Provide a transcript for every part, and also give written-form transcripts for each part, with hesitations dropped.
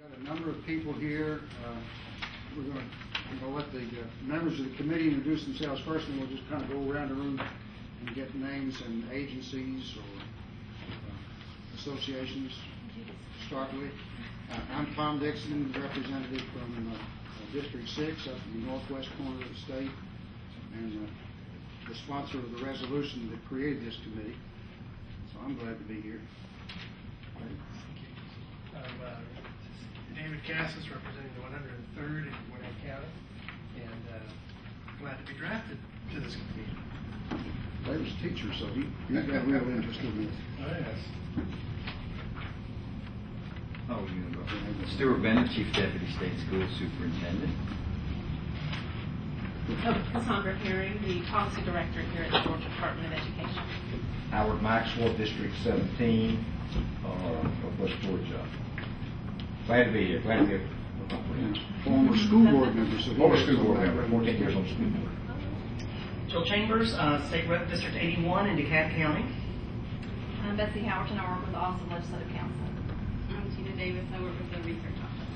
Got a number of people here. We're going to let the members of the committee introduce themselves first, and we'll just kind of go around the room and get names and agencies or associations to start with. I'm Tom Dixon, representative from District 6 up in the northwest corner of the state, and the sponsor of the resolution that created this committee. So I'm glad to be here. David Cassis, representing the 103rd in Gwinnett County, and glad to be drafted to this committee. David's a teacher, so he's got real interest in this. Oh, yes. Oh, you know, Stuart Bennett, Chief Deputy State School Superintendent. Cassandra Herring, the Policy Director here at the Georgia Department of Education. Howard Maxwell, District 17 of West Georgia. Glad to be here. Glad to be here. Former school board member. So Former school board member, 14 years on the school board. Jill Chambers, State Rep District 81 in DeKalb County. I'm Betsy Howerton. I work with the Austin Legislative Council. I'm Tina Davis. I work with the research office.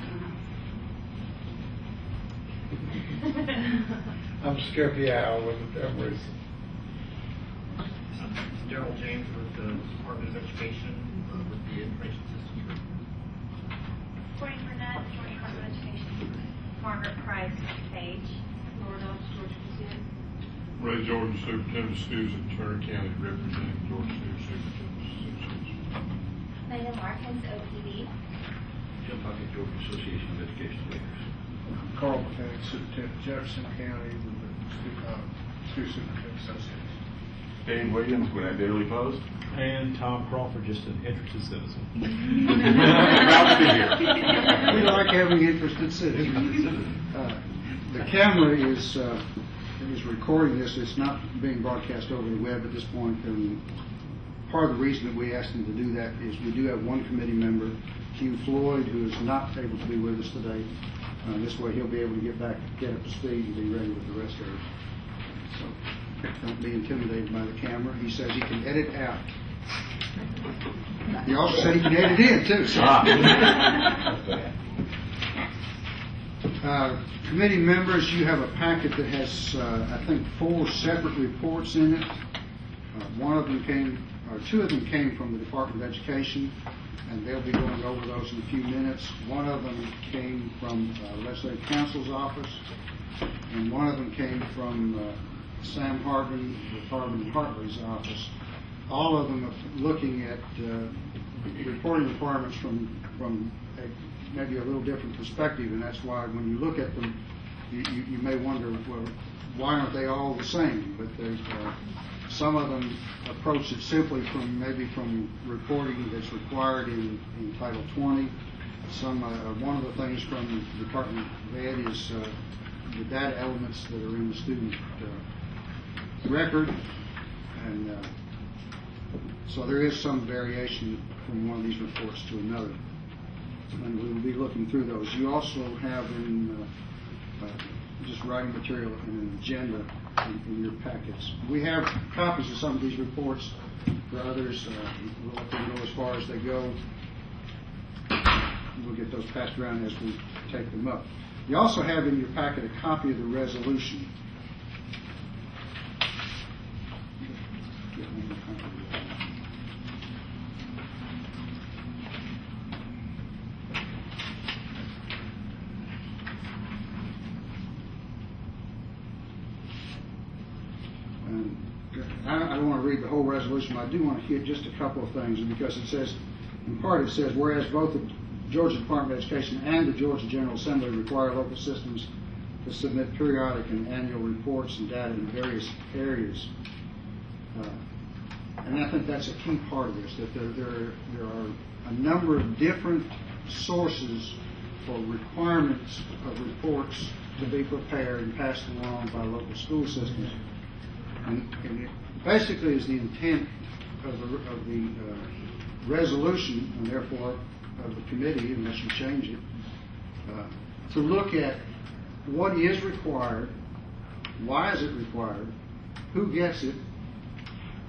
I'm Skip Yao with the Families. Gerald James with the Department of Education, with the Information Systems Group. Courtney Burnett, Georgia Department of Education. Margaret Price Page, Laura Dodge, Georgia Pursuit. Ray Jordan, Superintendent of Schools in Turner County, representing Georgia State Superintendent Association. Megan Larkins, OPD. Jim Puckett, Georgia Association of Education Leaders. Carl Buchanan, Superintendent Jefferson County with the School Superintendent Association. Dane Williams, Gwinnett Daily Post. And Tom Crawford, just an interested citizen. Proud to be here. We like having interested citizens. The camera is recording this. It's not being broadcast over the web at this point. And part of the reason that we asked them to do that is we do have one committee member, Hugh Floyd, who is not able to be with us today. This way he'll be able to get up to speed and be ready with the rest of it. So don't be intimidated by the camera. He says he can edit out. He also said he can edit in too. So. Committee members, you have a packet that has, I think, 4 separate reports in it. Two of them came from the Department of Education, and they'll be going over those in a few minutes. One of them came from Legislative Counsel's office, and one of them came from Sam Hartman with Hartman and Hartley's office. All of them are looking at reporting requirements from maybe a little different perspective, and that's why when you look at them, you may wonder, well, why aren't they all the same? But some of them approach it simply from reporting that's required in Title 20. One of the things from the Department of Ed is the data elements that are in the student record, and so there is some variation from one of these reports to another, and we will be looking through those. You also have in just writing material and an agenda in your packets. We have copies of some of these reports. For others, we'll let them go as far as they go. We'll get those passed around as we take them up. You also have in your packet a copy of the resolution. I don't want to read the whole resolution, but I do want to hit just a couple of things, because it says, in part it says, whereas both the Georgia Department of Education and the Georgia General Assembly require local systems to submit periodic and annual reports and data in various areas. And I think that's a key part of this, that there are a number of different sources for requirements of reports to be prepared and passed along by local school systems. And it basically is the intent of the resolution, and therefore of the committee, unless you change it, to look at what is required, why is it required, who gets it,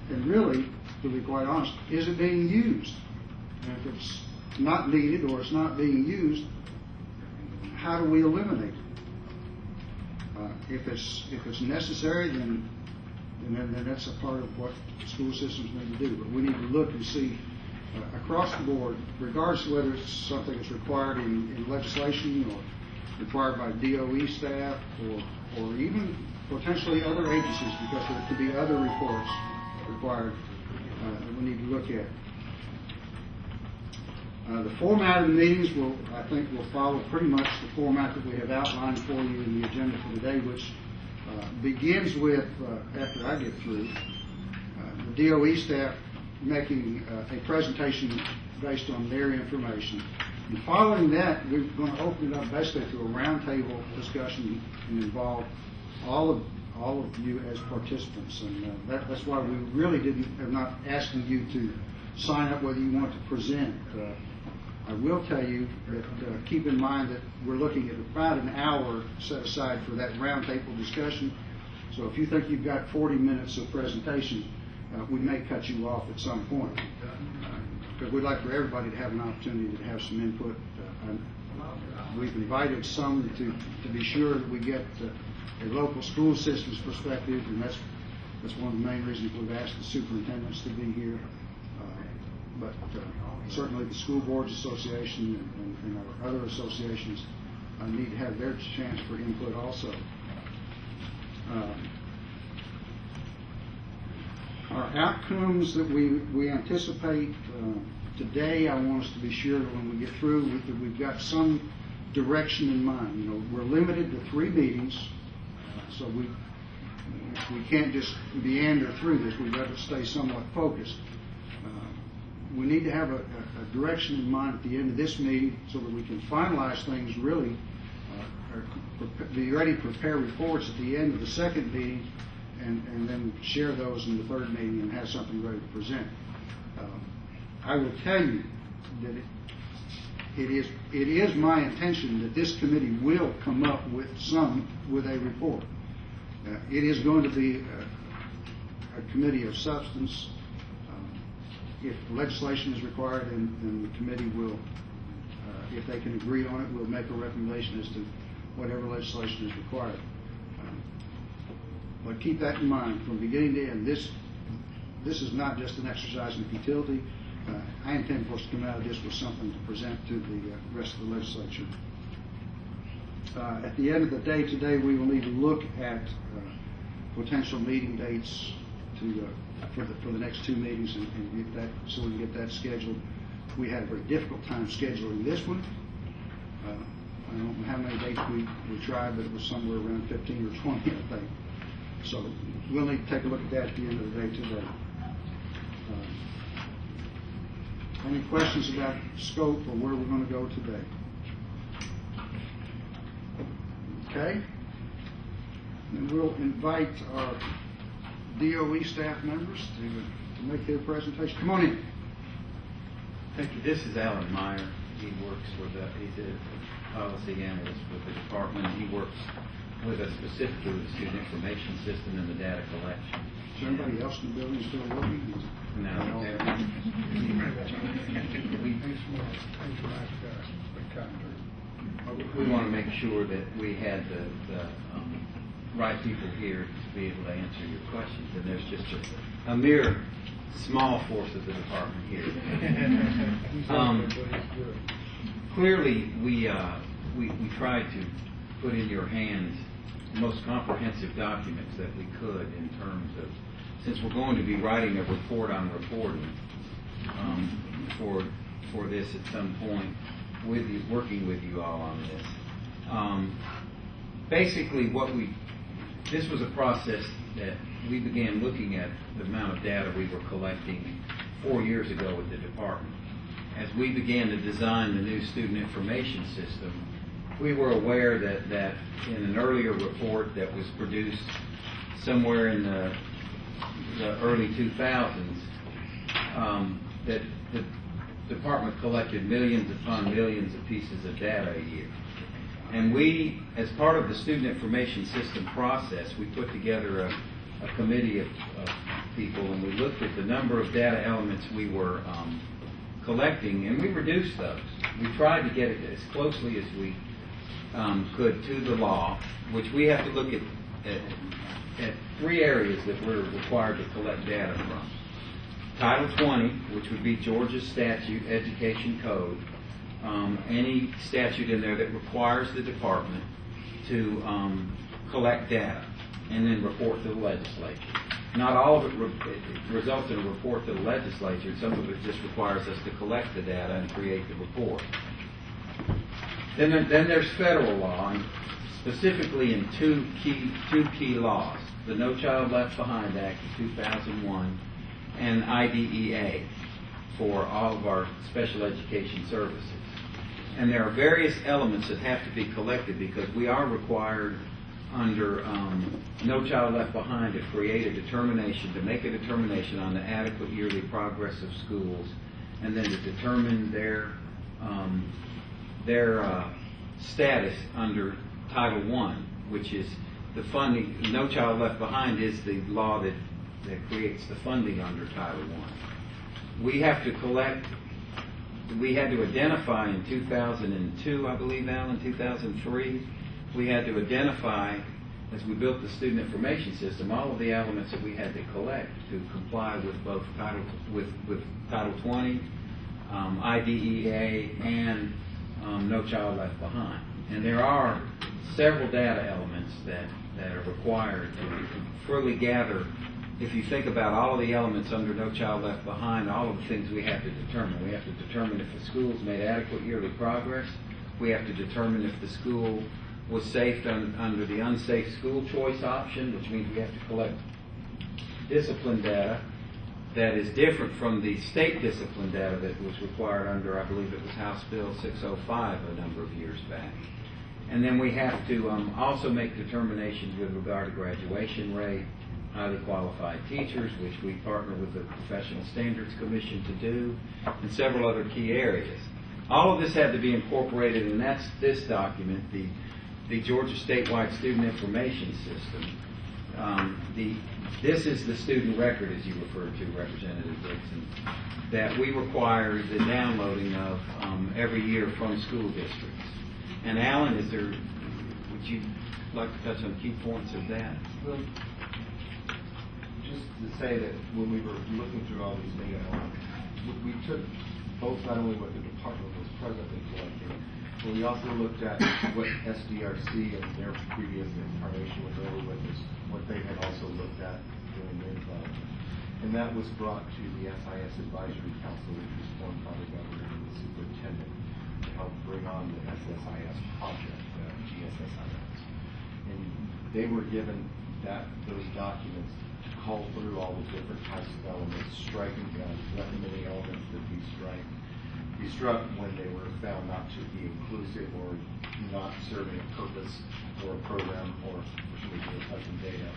and really, to be quite honest, is it being used? And if it's not needed or it's not being used, how do we eliminate it? If it's necessary, then that's a part of what school systems need to do. But we need to look and see across the board, regardless of whether it's something that's required in legislation or required by DOE staff or even potentially other agencies, because there could be other reports required that we need to look at. The format of the meetings I think will follow pretty much the format that we have outlined for you in the agenda for today, which begins with, after I get through, the DOE staff making a presentation based on their information. And following that, we're going to open it up basically to a roundtable discussion and involve all of you as participants. And that's why we really are not asking you to sign up whether you want to present. I will tell you that keep in mind that we're looking at about an hour set aside for that roundtable discussion. So if you think you've got 40 minutes of presentation, we may cut you off at some point, because we'd like for everybody to have an opportunity to have some input. We've invited some to be sure that we get a local school system's perspective, and that's one of the main reasons we've asked the superintendents to be here. But certainly the School Boards Association and our other associations need to have their chance for input also. Our outcomes that we anticipate today, I want us to be sure that when we get through, that we've got some direction in mind. You know, we're limited to 3 meetings, so we can't just meander through this. We've got to stay somewhat focused. We need to have a direction in mind at the end of this meeting so that we can finalize things really, be ready to prepare reports at the end of the second meeting, and then share those in the third meeting and have something ready to present. I will tell you that it is my intention that this committee will come up with a report. It is going to be a committee of substance. If legislation is required, then the committee will, if they can agree on it, will make a recommendation as to whatever legislation is required. But keep that in mind from beginning to end. This is not just an exercise in futility. I intend for us to come out of this with something to present to the rest of the legislature. At the end of the day today, we will need to look at potential meeting dates for the next 2 meetings and get that, so we can get that scheduled. We had a very difficult time scheduling this one. I don't know how many dates we tried, but it was somewhere around 15 or 20, I think. So we'll need to take a look at that at the end of the day today. Any questions about scope or where we're going to go today? Okay. And we'll invite our DOE staff members to make their presentation. Come on in. Thank you. This is Alan Meyer. He works he's a policy analyst with the department. He works with us specifically with the student information system and the data collection. Is there anybody else in the building still working? No. We want to make sure that we had the right people here to be able to answer your questions, and there's just a mere small force of the department here. Clearly, we tried to put in your hands the most comprehensive documents that we could in terms of, since we're going to be writing a report on reporting for this at some point, with you, working with you all on this. Basically, this was a process that we began looking at the amount of data we were collecting 4 years ago with the department. As we began to design the new student information system, we were aware that in an earlier report that was produced somewhere in the early 2000s, that the department collected millions upon millions of pieces of data a year. And we, as part of the student information system process, we put together a committee of people, and we looked at the number of data elements we were collecting, and we reduced those. We tried to get it as closely as we could, to the law, which we have to look at 3 areas that we're required to collect data from. Title 20, which would be Georgia's statute, education code, any statute in there that requires the department to collect data and then report to the legislature. Not all of it results in a report to the legislature. Some of it just requires us to collect the data and create the report. Then there's federal law, and specifically in two key laws: the No Child Left Behind Act of 2001 and IDEA for all of our special education services. And there are various elements that have to be collected because we are required under No Child Left Behind to create a determination, to make a determination on the adequate yearly progress of schools, and then to determine their status under Title I, which is the funding. No Child Left Behind is the law that creates the funding under Title I. We have to collect. We had to identify in 2002, I believe, Alan, 2003, we had to identify, as we built the student information system, all of the elements that we had to collect to comply with both Title 20, IDEA, and No Child Left Behind. And there are several data elements that are required to fully gather. If you think about all of the elements under No Child Left Behind, all of the things we have to determine. We have to determine if the school's made adequate yearly progress. We have to determine if the school was safe under the unsafe school choice option, which means we have to collect discipline data that is different from the state discipline data that was required under, I believe it was House Bill 605 a number of years back. And then we have to also make determinations with regard to graduation rate, highly qualified teachers, which we partner with the Professional Standards Commission to do, and several other key areas. All of this had to be incorporated, and that's this document, the Georgia Statewide Student Information System. This is the student record, as you referred to, Representative Dixon, that we require the downloading of every year from school districts. And Alan, would you like to touch on key points of that? Well, just to say that when we were looking through all these data elements, we took both not only what the department was presently collecting, but we also looked at what SDRC and their previous incarnation was over with, what they had also looked at during their development. And that was brought to the SIS Advisory Council, which was formed by the governor and the superintendent to help bring on the SSIS project, GSSIS. And they were given those documents to call through all the different types of elements, striking recommending elements that be struck when they were found not to be inclusive or not serving a purpose or a program or for some reason collecting data.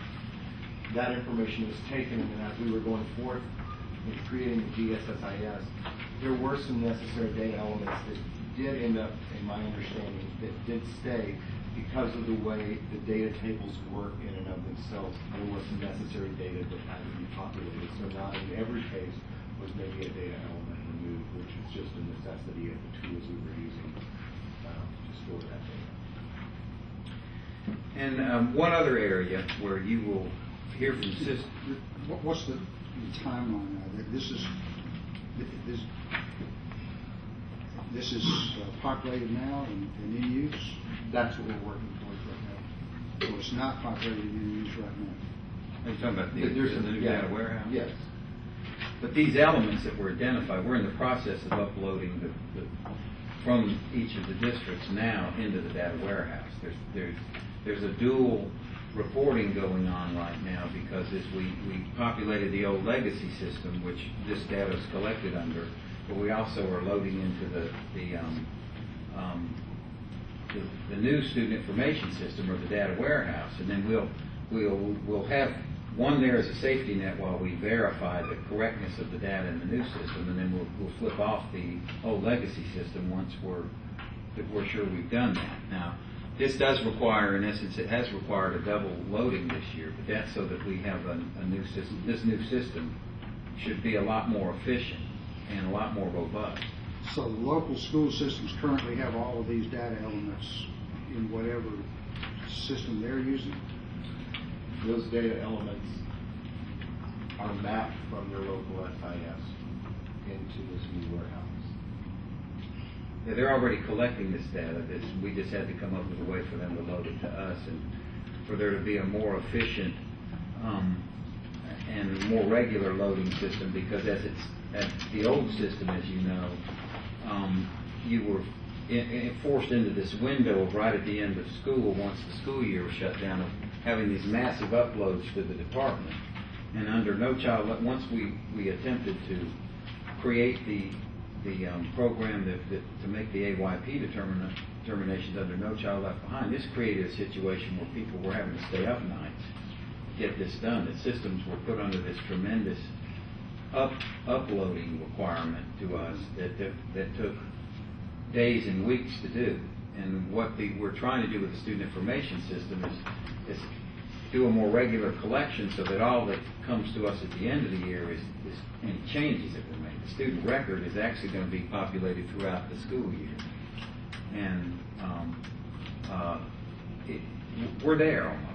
That information was taken, and as we were going forth in creating the GSSIS, there were some necessary data elements that did end up, in my understanding, that did stay because of the way the data tables work in and of themselves. There was some necessary data that had to be populated, so not in every case was maybe a data element removed, which is just a necessity of the tools we were using to store that data. And one other area where you will hear from what's the timeline now? This is populated now and in use? That's what we're working towards right now. So it's not populated and in use right now? Are you talking about the new data warehouse? Yes. But these elements that were identified, we're in the process of uploading from each of the districts now into the data warehouse. There's a dual reporting going on right now because as we populated the old legacy system, which this data is collected under, but we also are loading into the new student information system or the data warehouse, and then we'll have one there as a safety net while we verify the correctness of the data in the new system, and then we'll flip off the old legacy system once we're sure we've done that. Now, this does require, in essence, it has required a double loading this year, but that's so that we have a new system. This new system should be a lot more efficient and a lot more robust. So the local school systems currently have all of these data elements in whatever system they're using? Those data elements are mapped from their local SIS into this new warehouse. Yeah, they're already collecting this data. We just had to come up with a way for them to load it to us, and for there to be a more efficient and more regular loading system, because as the old system, as you know, you were forced into this window of right at the end of school, once the school year was shut down, of having these massive uploads to the department. And under No Child Left, once we attempted to create the program to make the AYP determinations under No Child Left Behind, this created a situation where people were having to stay up nights to get this done. The systems were put under this tremendous uploading requirement to us that took days and weeks to do. And what we're trying to do with the student information system is do a more regular collection, so that all that comes to us at the end of the year is any changes that were made. The student record is actually going to be populated throughout the school year. And we're there almost.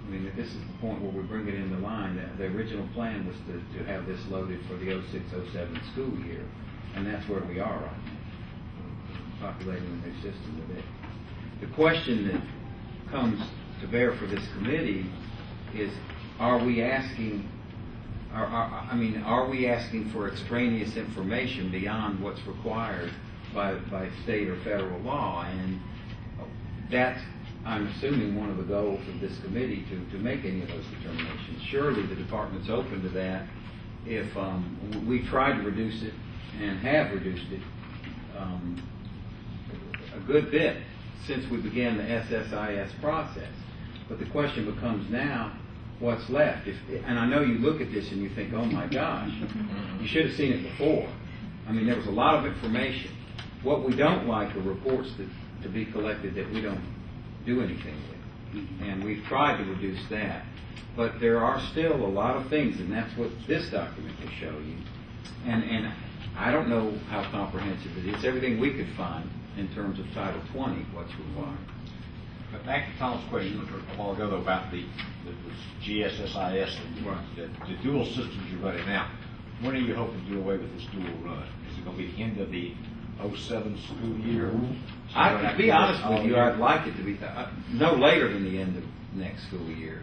I mean, this is the point where we bring it into line. The original plan was to have this loaded for the 06-07 school year, and that's where we are right now, populating the new system with it. The question that comes to bear for this committee is, are we asking for extraneous information beyond what's required by state or federal law? And that's, I'm assuming, one of the goals of this committee to make any of those determinations. Surely the department's open to that. If we tried to reduce it and have reduced it a good bit since we began the SSIS process. But the question becomes now, what's left? And I know you look at this and you think, oh my gosh, you should have seen it before. I mean, there was a lot of information. What we don't like are reports to be collected that we don't do anything with. And we've tried to reduce that. But there are still a lot of things, and that's what this document will show you. And I don't know how comprehensive it is. Everything we could find in terms of Title 20, what's required. But back to Tom's question a while ago, though, about the GSSIS and the dual systems you're running now. When are you hoping to do away with this dual run? Is it going to be the end of the 07 school year? To be honest with you, I'd like it to be no later than the end of next school year.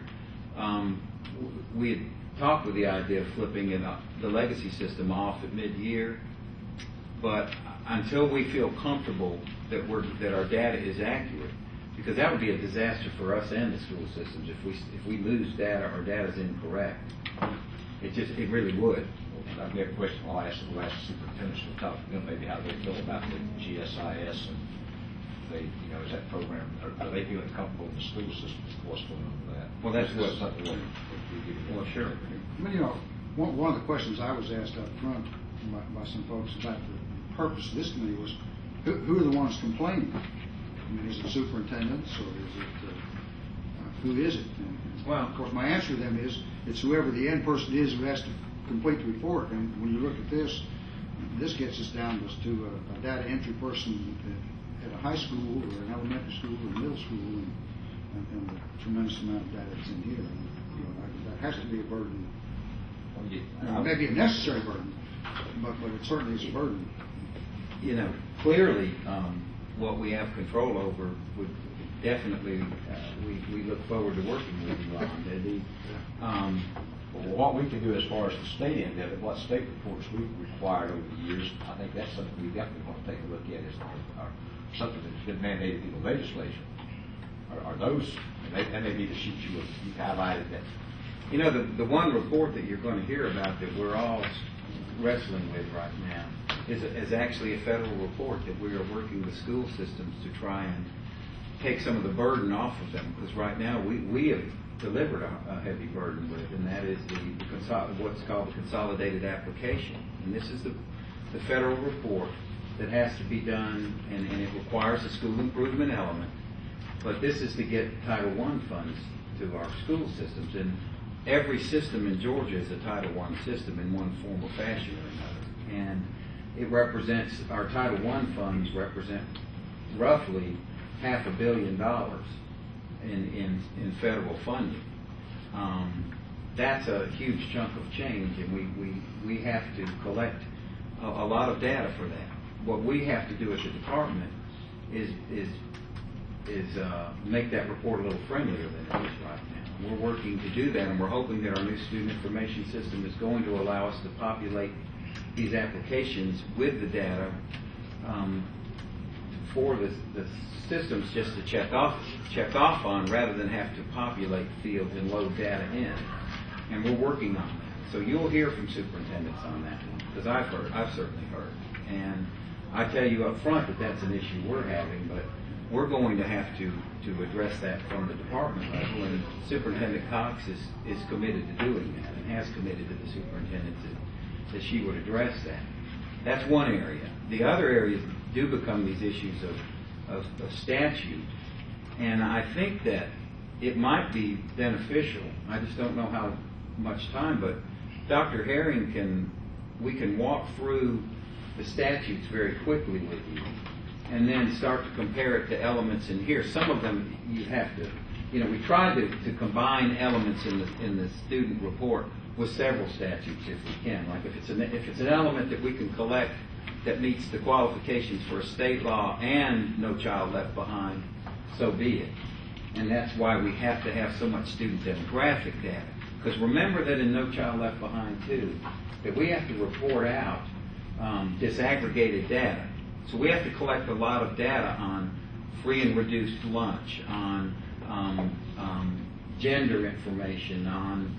We had talked with the idea of flipping the legacy system off at mid-year, but until we feel comfortable that our data is accurate, because that would be a disaster for us and the school systems if we lose data or data is incorrect. It really would. Well, I've got a question I'll ask the last superintendents to talk to them maybe how they feel about the GSIS, and they, is that program, are they feeling comfortable in the school system? What's going on with that? Well, that's what. Well, sure. One of the questions I was asked up front by some folks about the purpose of this committee was, who are the ones complaining? I mean, is it superintendents, or is it, who is it? And, well, of course, my answer to them is, it's whoever the end person is who has to complete the report. And when you look at this gets us down to a data entry person at a high school or an elementary school or a middle school, and the tremendous amount of data that's in here. And, that has to be a burden. It may be a necessary burden, but it certainly is a burden. Clearly, what we have control over would definitely, we look forward to working with you on. Well, what we can do as far as the state end of it, what state reports we've required over the years, I think that's something we definitely want to take a look at as something that's been mandated in the legislation. Are those, that may be the sheets you've highlighted that. The one report that you're going to hear about that we're all wrestling with right now is actually a federal report that we are working with school systems to try and take some of the burden off of them, because right now we have delivered a heavy burden with, and that is what's called the consolidated application. And this is the federal report that has to be done, and it requires a school improvement element. But this is to get Title I funds to our school systems, and every system in Georgia is a Title I system in one form or fashion or another. And it represents, our Title I funds represent roughly $500 million in federal funding. That's a huge chunk of change, and we have to collect a lot of data for that. What we have to do as a department is make that report a little friendlier than it is right now. We're working to do that, and we're hoping that our new student information system is going to allow us to populate these applications with the data for the systems just to check off on, rather than have to populate fields and load data in. And we're working on that. So you'll hear from superintendents on that one, because I've certainly heard. And I tell you up front that that's an issue we're having, but we're going to have to address that from the department level, and Superintendent Cox is committed to doing that, and has committed to the superintendent that she would address that. That's one area. The other areas do become these issues of statute, and I think that it might be beneficial. I just don't know how much time, but Dr. Herring we can walk through the statutes very quickly with you, and then start to compare it to elements in here. Some of them you have to, we tried to combine elements in the student report with several statutes if we can. Like if it's an element that we can collect that meets the qualifications for a state law and No Child Left Behind, so be it. And that's why we have to have so much student demographic data. Because remember that in No Child Left Behind too, that we have to report out disaggregated data. So we have to collect a lot of data on free and reduced lunch, on gender information, on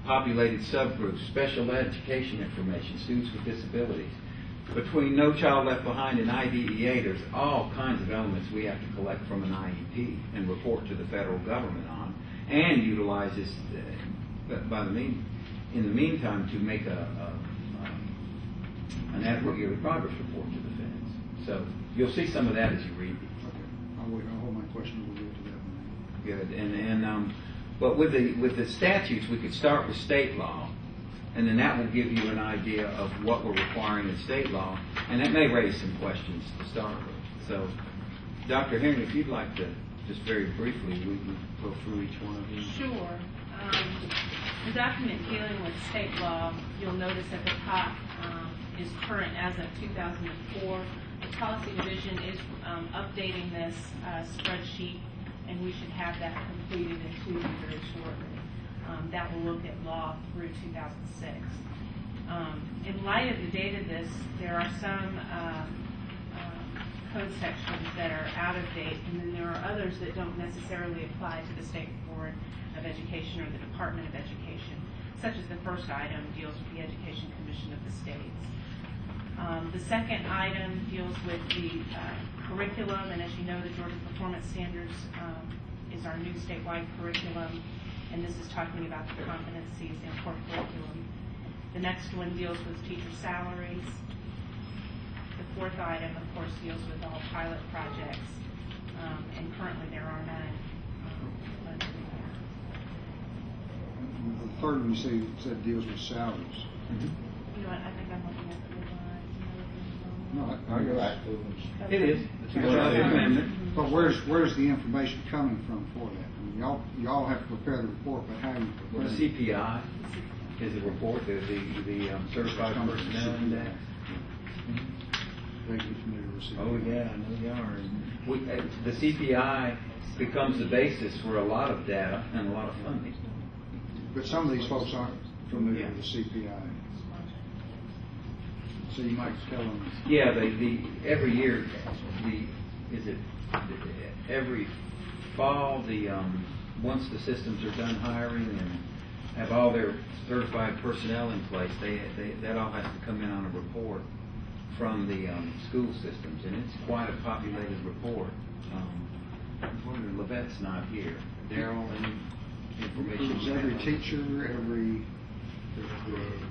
populated subgroups, special education information, students with disabilities. Between No Child Left Behind and IDEA, there's all kinds of elements we have to collect from an IEP and report to the federal government on, and utilize this in the meantime to make an adequate yearly progress report to the feds. So you'll see some of that as you read these. Okay, I'll hold my question. We'll get to that one. Good, but with the statutes, we could start with state law, and then that will give you an idea of what we're requiring in state law, and that may raise some questions to start with. So, Dr. Henry, if you'd like to just very briefly, we can go through each one of these. Sure. The document dealing with state law, you'll notice at the top is current as of 2004. The policy division is updating this spreadsheet, and we should have that completed and to you very shortly. That will look at law through 2006. In light of the data there are some code sections that are out of date, and then there are others that don't necessarily apply to the State Board of Education or the Department of Education, such as the first item deals with the Education Commission of the states. The second item deals with the curriculum, and as you know, the Georgia Performance Standards is our new statewide curriculum, and this is talking about the competencies in core curriculum. The next one deals with teacher salaries. The fourth item, of course, deals with all pilot projects, and currently there are none. The third one you said deals with salaries. You know what, I think I'm looking at the revised. No, You're right. It is. It's Well, an amendment. But where's the information coming from for that? I mean, y'all have to prepare the report, but how do you Well, prepare the CPI is the report, the Certified Personnel Index. Vaguely familiar with CPI. Oh, yeah, I know you are. The CPI becomes the basis for a lot of data and a lot of funding. But some of these folks aren't familiar with the CPI. So you might tell them. Yeah, every year, every fall, once the systems are done hiring and have all their certified personnel in place, that all has to come in on a report from the school systems, and it's quite a populated report. Levette's not here. Daryl, any information? Is every teacher, every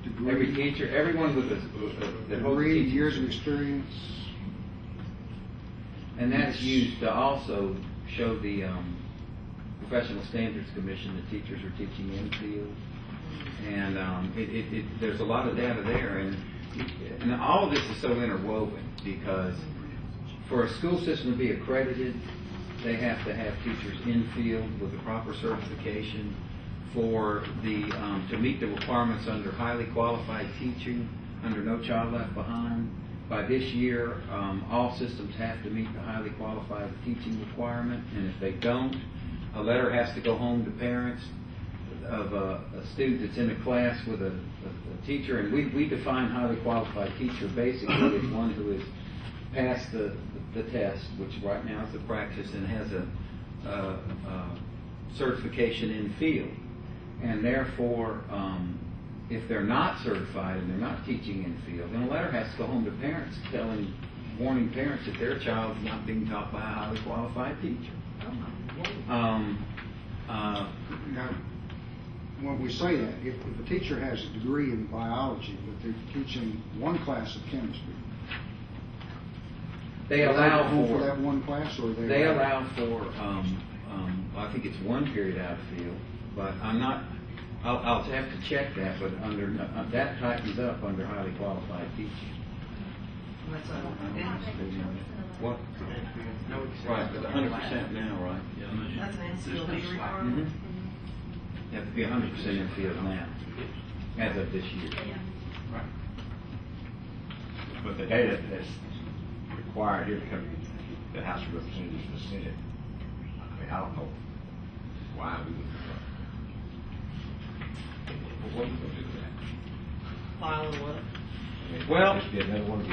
degree, Every teacher, everyone with that holds a degree, teaching years of certificate. experience. And that's used to also show the Professional Standards Commission that teachers are teaching in field. And there's a lot of data there, and all of this is so interwoven because For a school system to be accredited, they have to have teachers in field with the proper certification. For the to meet the requirements under highly qualified teaching, under No Child Left Behind, by this year, all systems have to meet the highly qualified teaching requirement, and if they don't, a letter has to go home to parents of a student that's in a class with a teacher, and we define highly qualified teacher basically as one who has passed the test, which right now is the practice, and has a certification in field. And therefore, if they're not certified and they're not teaching in field, then a letter has to go home to parents warning parents that their child is not being taught by a highly qualified teacher. Now, when we say that, if a teacher has a degree in biology, but they're teaching one class of chemistry, they allow for that one class, or they allow for I think it's one period out of field, but I'm not. I'll have to check that, but under that tightens up under highly qualified teaching. What? Right, 100% now, right? That's an NCLB requirement. Mm-hmm. You have to be 100% in field now, as of this year. Right. But the data that's required here to come to the House of Representatives and the Senate, I mean, I don't know why we would. What are we going to do with that? File what? I mean, Well, just be another one of the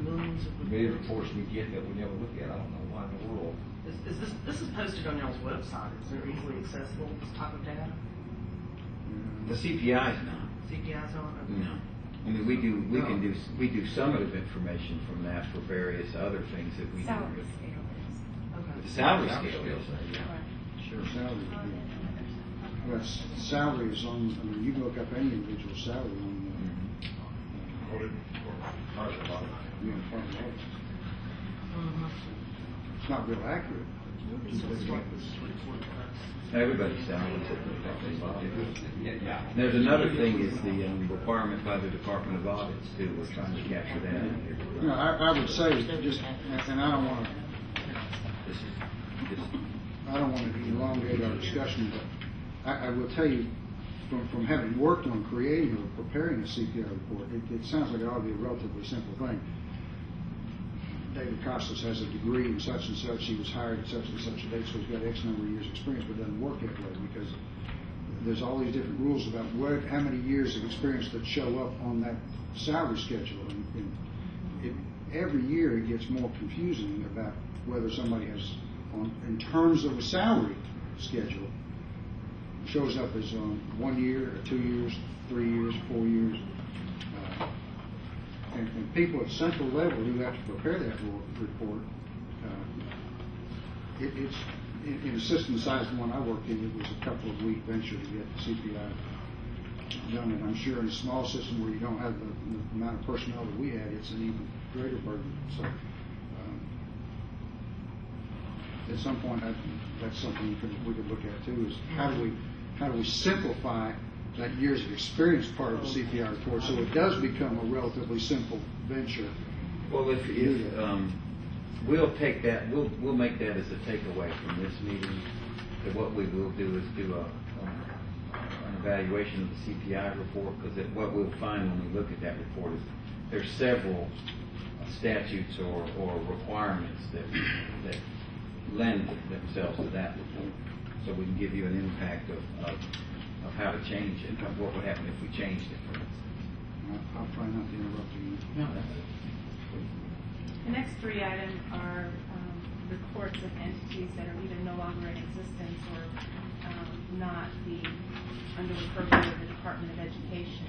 Millions of million reports we get that we never look at. I don't know why in the world. Is this is posted on y'all's website? Is it easily accessible, this type of data? the CPI is not. CPI's on? Okay. No. I mean, we do summative information from that for various other things that we Salary do. scale is. Okay. The salary scale is. Sure, salary. That's salary is on. I mean, you can look up any individual salary on Department of Audit. It's not real accurate. Everybody's salary. Yeah. There's another thing is the requirement by the Department of Audits too. We're trying to capture that in here. You know, I would say just, and I don't want to. This is just. I don't want to elongate our discussion, but I will tell you, from having worked on creating or preparing a CPI report, it sounds like it ought to be a relatively simple thing. David Costas has a degree in such and such. He was hired at such and such a date, so he's got X number of years' experience, but it doesn't work that way because there's all these different rules about how many years of experience that show up on that salary schedule. And every year it gets more confusing about whether somebody has, in terms of a salary schedule, shows up as 1 year, or 2 years, 3 years, 4 years. And people at central level who have to prepare that report, it's in a system the size of the one I worked in, it was a couple of week venture to get the CPI done. And I'm sure in a small system where you don't have the amount of personnel that we had, it's an even greater burden. So at some point, that's something we could look at too. Is how do we simplify that years of experience part of the CPI report so it does become a relatively simple venture? Well, if we'll take that, we'll make that as a takeaway from this meeting. That what we will do is do an evaluation of the CPI report, because what we'll find when we look at that report is there's several statutes or requirements that lend themselves to that report. So we can give you an impact of how to change it, of what would happen if we changed it, for instance. I'll try not to interrupt you. No, that's it. The next three items are reports of entities that are either no longer in existence or not under the purview of the Department of Education.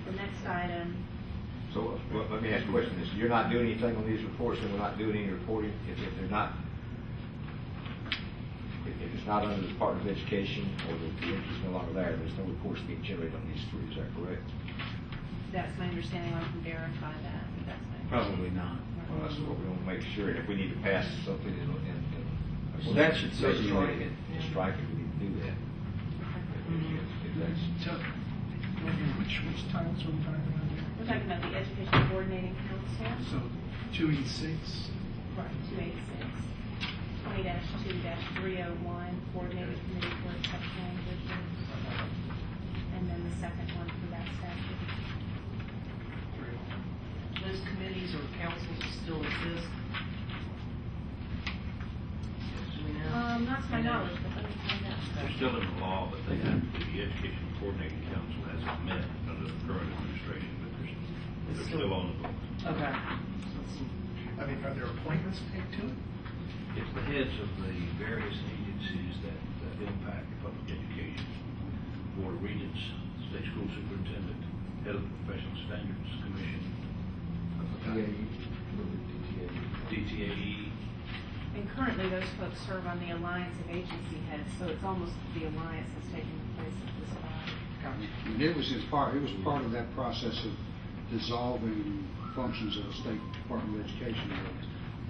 The next item. So let me ask a question. You're not doing anything on these reports, and we're not doing any reporting if they're not. If it's not under the Department of Education or the interest is no longer there, there's no reports being generated on these three. Is that correct? That's my understanding. I can verify that. But that's my Probably not. Well, that's what we want to make sure. If we need to pass something Well, that should certainly strike it. Strike it. We need to do that. If that's Which titles are we talking about here? We're talking about the Education Coordinating Council. So 286. Right, 286. 20-2-301, Coordinated Committee for Exceptional Languages. And then the second one for that statute. Those committees or councils still exist? Do we know? Not to my knowledge, but let me find out. They're still in the law, but they have, the Education Coordinating Council hasn't met under the current administration, but they're still on the books. Okay. I mean, are there appointments made to it? It's the heads of the various agencies that impact public education. Board of Regents, State School Superintendent, Head of the Professional Standards Commission, DTAE. And currently, those folks serve on the Alliance of Agency Heads, so it's almost the alliance that's taking the place of this body. And it was part of that process of dissolving functions of the State Department of Education.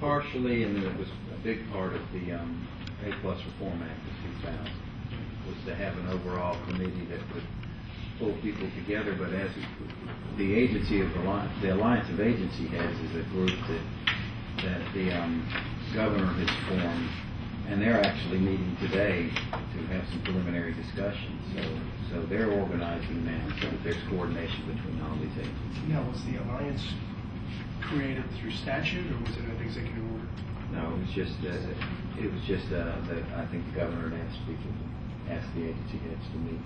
Partially, and it was a big part of the A-plus Reform Act of 2000, was to have an overall committee that could pull people together. But as the agency of the Alliance of Agency Heads is a group that the governor has formed, and they're actually meeting today to have some preliminary discussions. So they're organizing now so that there's coordination between all these agencies. Now, was the alliance created through statute, or was it an executive order? No, it was just that I think the governor had asked the agency heads to meet.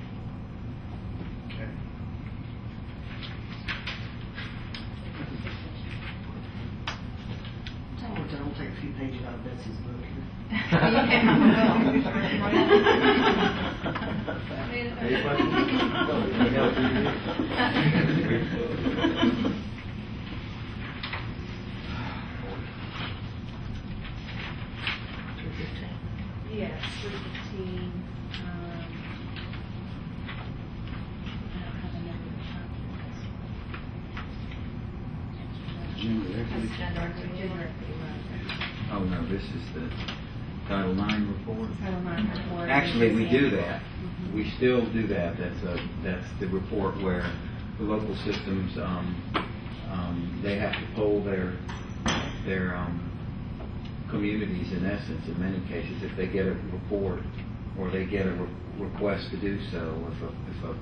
Okay. Tell me, don't take a few pages out of Betsy's book here. Any questions? Any help? Yes, 315. I don't have a number to shop Gender equity. Gender equity, right. Oh, no, this is the Title IX report. Title IX report. Actually, we do that. We still do that. That's the report where the local systems, they have to poll their communities, in essence, in many cases, if they get a report or they get a request to do so. If a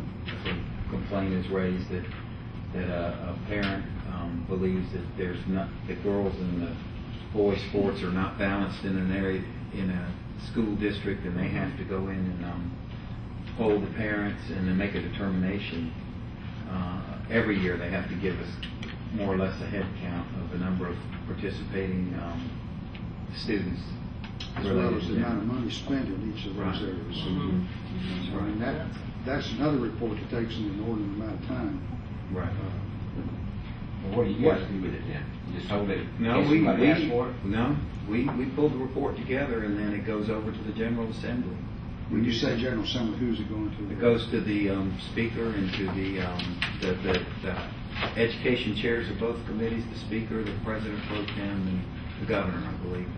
complaint is raised that a parent believes that the girls and the boys' sports are not balanced in an area, in a school district, and they have to go in and poll the parents and then make a determination. Every year they have to give us more or less a head count of the number of participating students. As well as the amount of money spent in each of those areas. So, I mean, that's another report that takes an inordinate amount of time. Right. Well, what do you guys do with it then? You just hold it? No, in case somebody asks for it? we pull the report together and then it goes over to the General Assembly. When you say General Assembly, who's it going to? It goes to the Speaker and to the education chairs of both committees, the Speaker, the President Pro Tem, and the Governor, I believe,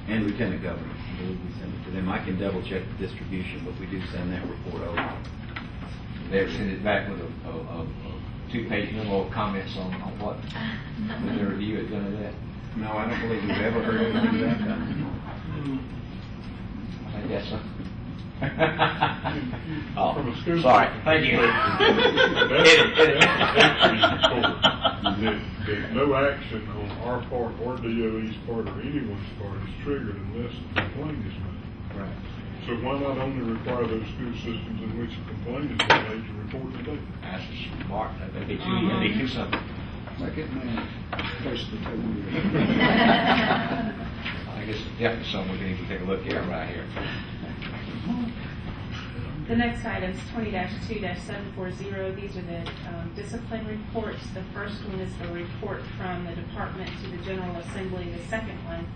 and Lieutenant Governor. I believe we send it to them. I can double check the distribution, but we do send that report over. They ever send it back with a two-page memo of comments on what? When they review it, none of that? No, I don't believe we've ever heard anything of that kind. I guess so. From a school Sorry. Thank you. There's no action on our part or DOE's part or anyone's part is triggered unless a complaint is made. Right. So why not only require those school systems in which a complaint is made to report to them? That's smart. That'd be too something. Like it, man, face the table. I guess it's definitely something we need to take a look at right here. The next item is 20-2-740. These are the discipline reports. The first one is the report from the department to the General Assembly. The second one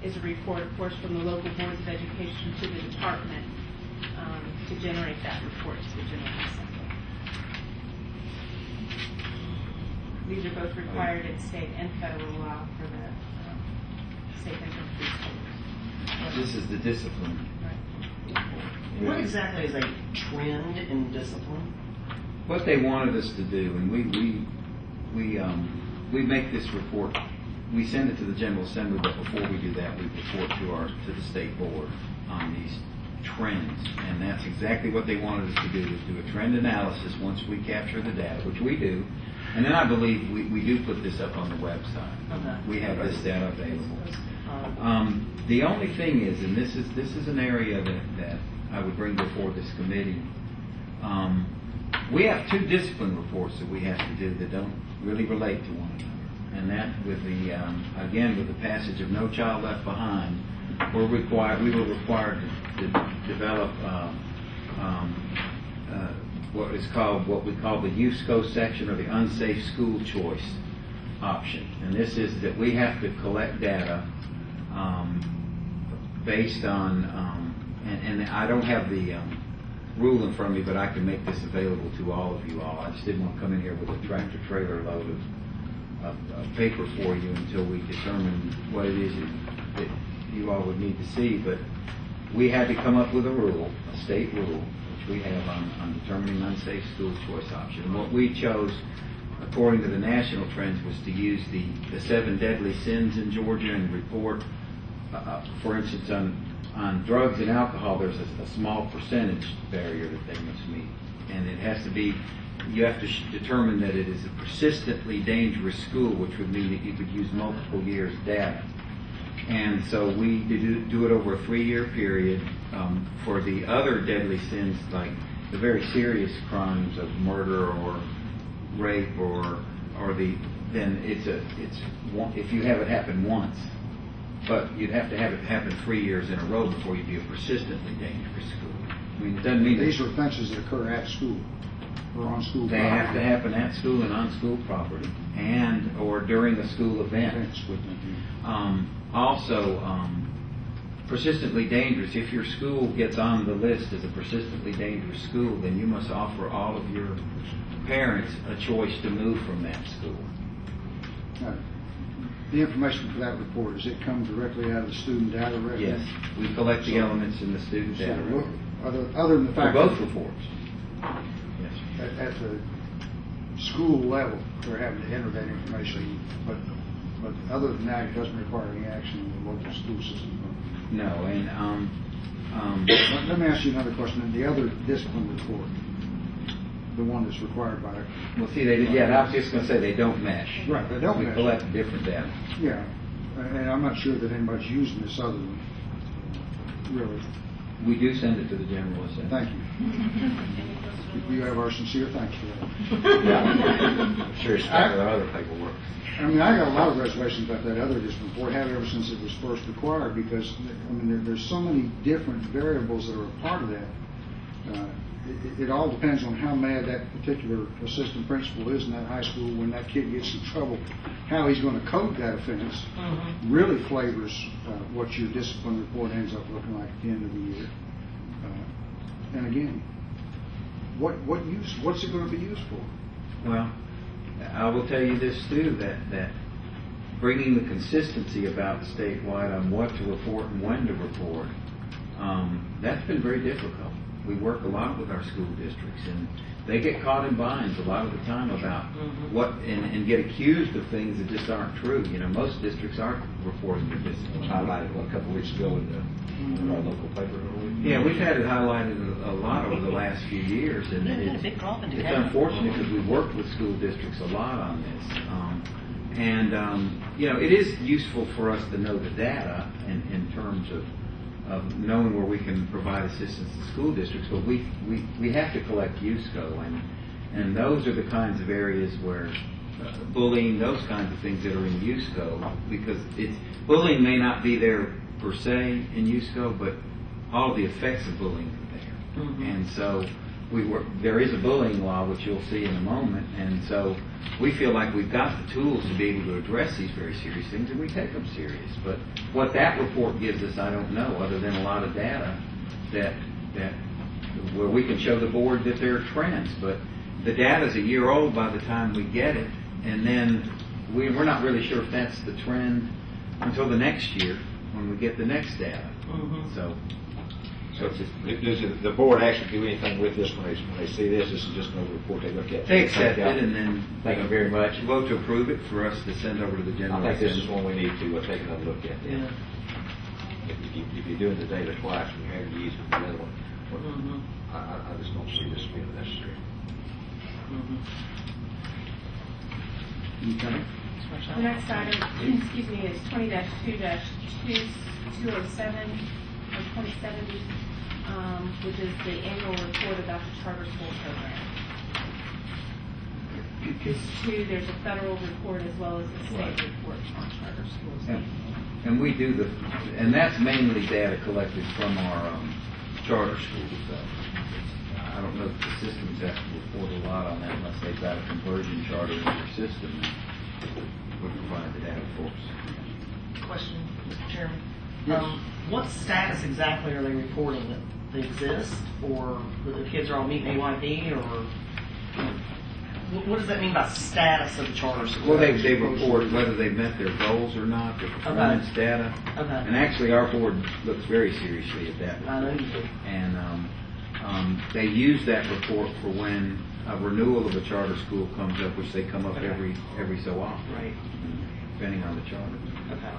is a report, of course, from the local boards of education to the department to generate that report to the General Assembly. These are both required in state and federal law for the state interim schools. This is the discipline. What exactly is a trend in discipline? What they wanted us to do, and we make this report. We send it to the General Assembly, but before we do that, we report to the state board on these trends, and that's exactly what they wanted us to do, is do a trend analysis once we capture the data, which we do, and then I believe we do put this up on the website. Okay. We have this data available. The only thing is, and this is an area that I would bring before this committee, we have 2 discipline reports that we have to do that don't really relate to one another. And that with the, again, with the passage of No Child Left Behind, we were required to develop what we call the USCO section, or the unsafe school choice option. And this is that we have to collect data based on, and I don't have the rule in front of me, but I can make this available to all of you all. I just didn't want to come in here with a tractor trailer load of paper for you until we determine what it is that you all would need to see. But we had to come up with a rule, a state rule, which we have on determining unsafe school choice option. And what we chose, according to the national trends, was to use the 7 deadly sins in Georgia and report, for instance, on drugs and alcohol, there's a small percentage barrier that they must meet. And it has to be, you have to determine that it is a persistently dangerous school, which would mean that you could use multiple years' data. And so we do it over a 3-year period. For the other deadly sins, like the very serious crimes of murder or rape, then if you have it happen once, but you'd have to have it happen 3 years in a row before you'd be a persistently dangerous school. I mean, it doesn't mean these are offenses that occur at school or on school property. They have to happen at school and on school property, and or during a school event. Also, persistently dangerous. If your school gets on the list as a persistently dangerous school, then you must offer all of your parents a choice to move from that school. The information for that report, does it come directly out of the student data record? Yes, we collect the elements in the student data record. Other than the fact for both reports. Yes. At the school level, they're having to enter that information, but other than that, it doesn't require any action in the local school system. No, and let me ask you another question. The other discipline report, the one that's required by. Well, see, I was just going to say they don't mesh. Right, they don't mesh. We collect different data. Yeah, and I'm not sure that anybody's using this other than really. We do send it to the General Assembly. Thank you. You have our sincere thanks for that. I'm sure it's not with other paperwork. I mean, I got a lot of reservations about that other discipline report, have ever since it was first required, because I mean, there's so many different variables that are a part of that. It all depends on how mad that particular assistant principal is in that high school when that kid gets in trouble. How he's going to code that offense really flavors what your discipline report ends up looking like at the end of the year. And again, what's it going to be used for? Well, I will tell you this too, that bringing the consistency about statewide on what to report and when to report, that's been very difficult. We work a lot with our school districts, and they get caught in binds a lot of the time about what and get accused of things that just aren't true. You know, most districts aren't reporting their discipline. Highlighted a couple of weeks ago in our local paper. Yeah, we've had it highlighted a lot over the last few years, and it's unfortunate because we've worked with school districts a lot on this. You know, it is useful for us to know the data in terms of knowing where we can provide assistance to school districts, but we have to collect USCO, and those are the kinds of areas where bullying, those kinds of things that are in USCO, because bullying may not be there per se in USCO, but all the effects of bullying are there. And so there is a bullying law, which you'll see in a moment, and so we feel like we've got the tools to be able to address these very serious things, and we take them serious. But what that report gives us, I don't know, other than a lot of data that where we can show the board that there are trends. But the data's a year old by the time we get it, and then we're not really sure if that's the trend until the next year when we get the next data. So So does the board actually do anything with this when they see this? This is just another report they look at? They accept it and then. Thank you very much. Vote to approve it for us to send over to the General I think this is Assembly. one we need to take another look at then. If you're doing the data twice and you have to use it for the other one, well, I just don't see this being necessary. Okay. The next item, excuse me, is 20-2-207 or 2070, which is the annual report about the charter school program. There's a federal report as well as a state report on charter schools. And we do and that's mainly data collected from our charter schools. I don't know if the systems have to report a lot on that unless they've got a conversion charter in their system. We provide the data for us. Question, Mr. Chairman. Yes. What status exactly are they reporting? That they exist, or that the kids are all meeting AYP, or what does that mean by status of the charter school? Well, they report whether they've met their goals or not, their performance data. Okay. And actually, our board looks very seriously at that. I know you do. And they use that report for when a renewal of a charter school comes up, which they come up every so often. Right. Depending on the charter. Okay.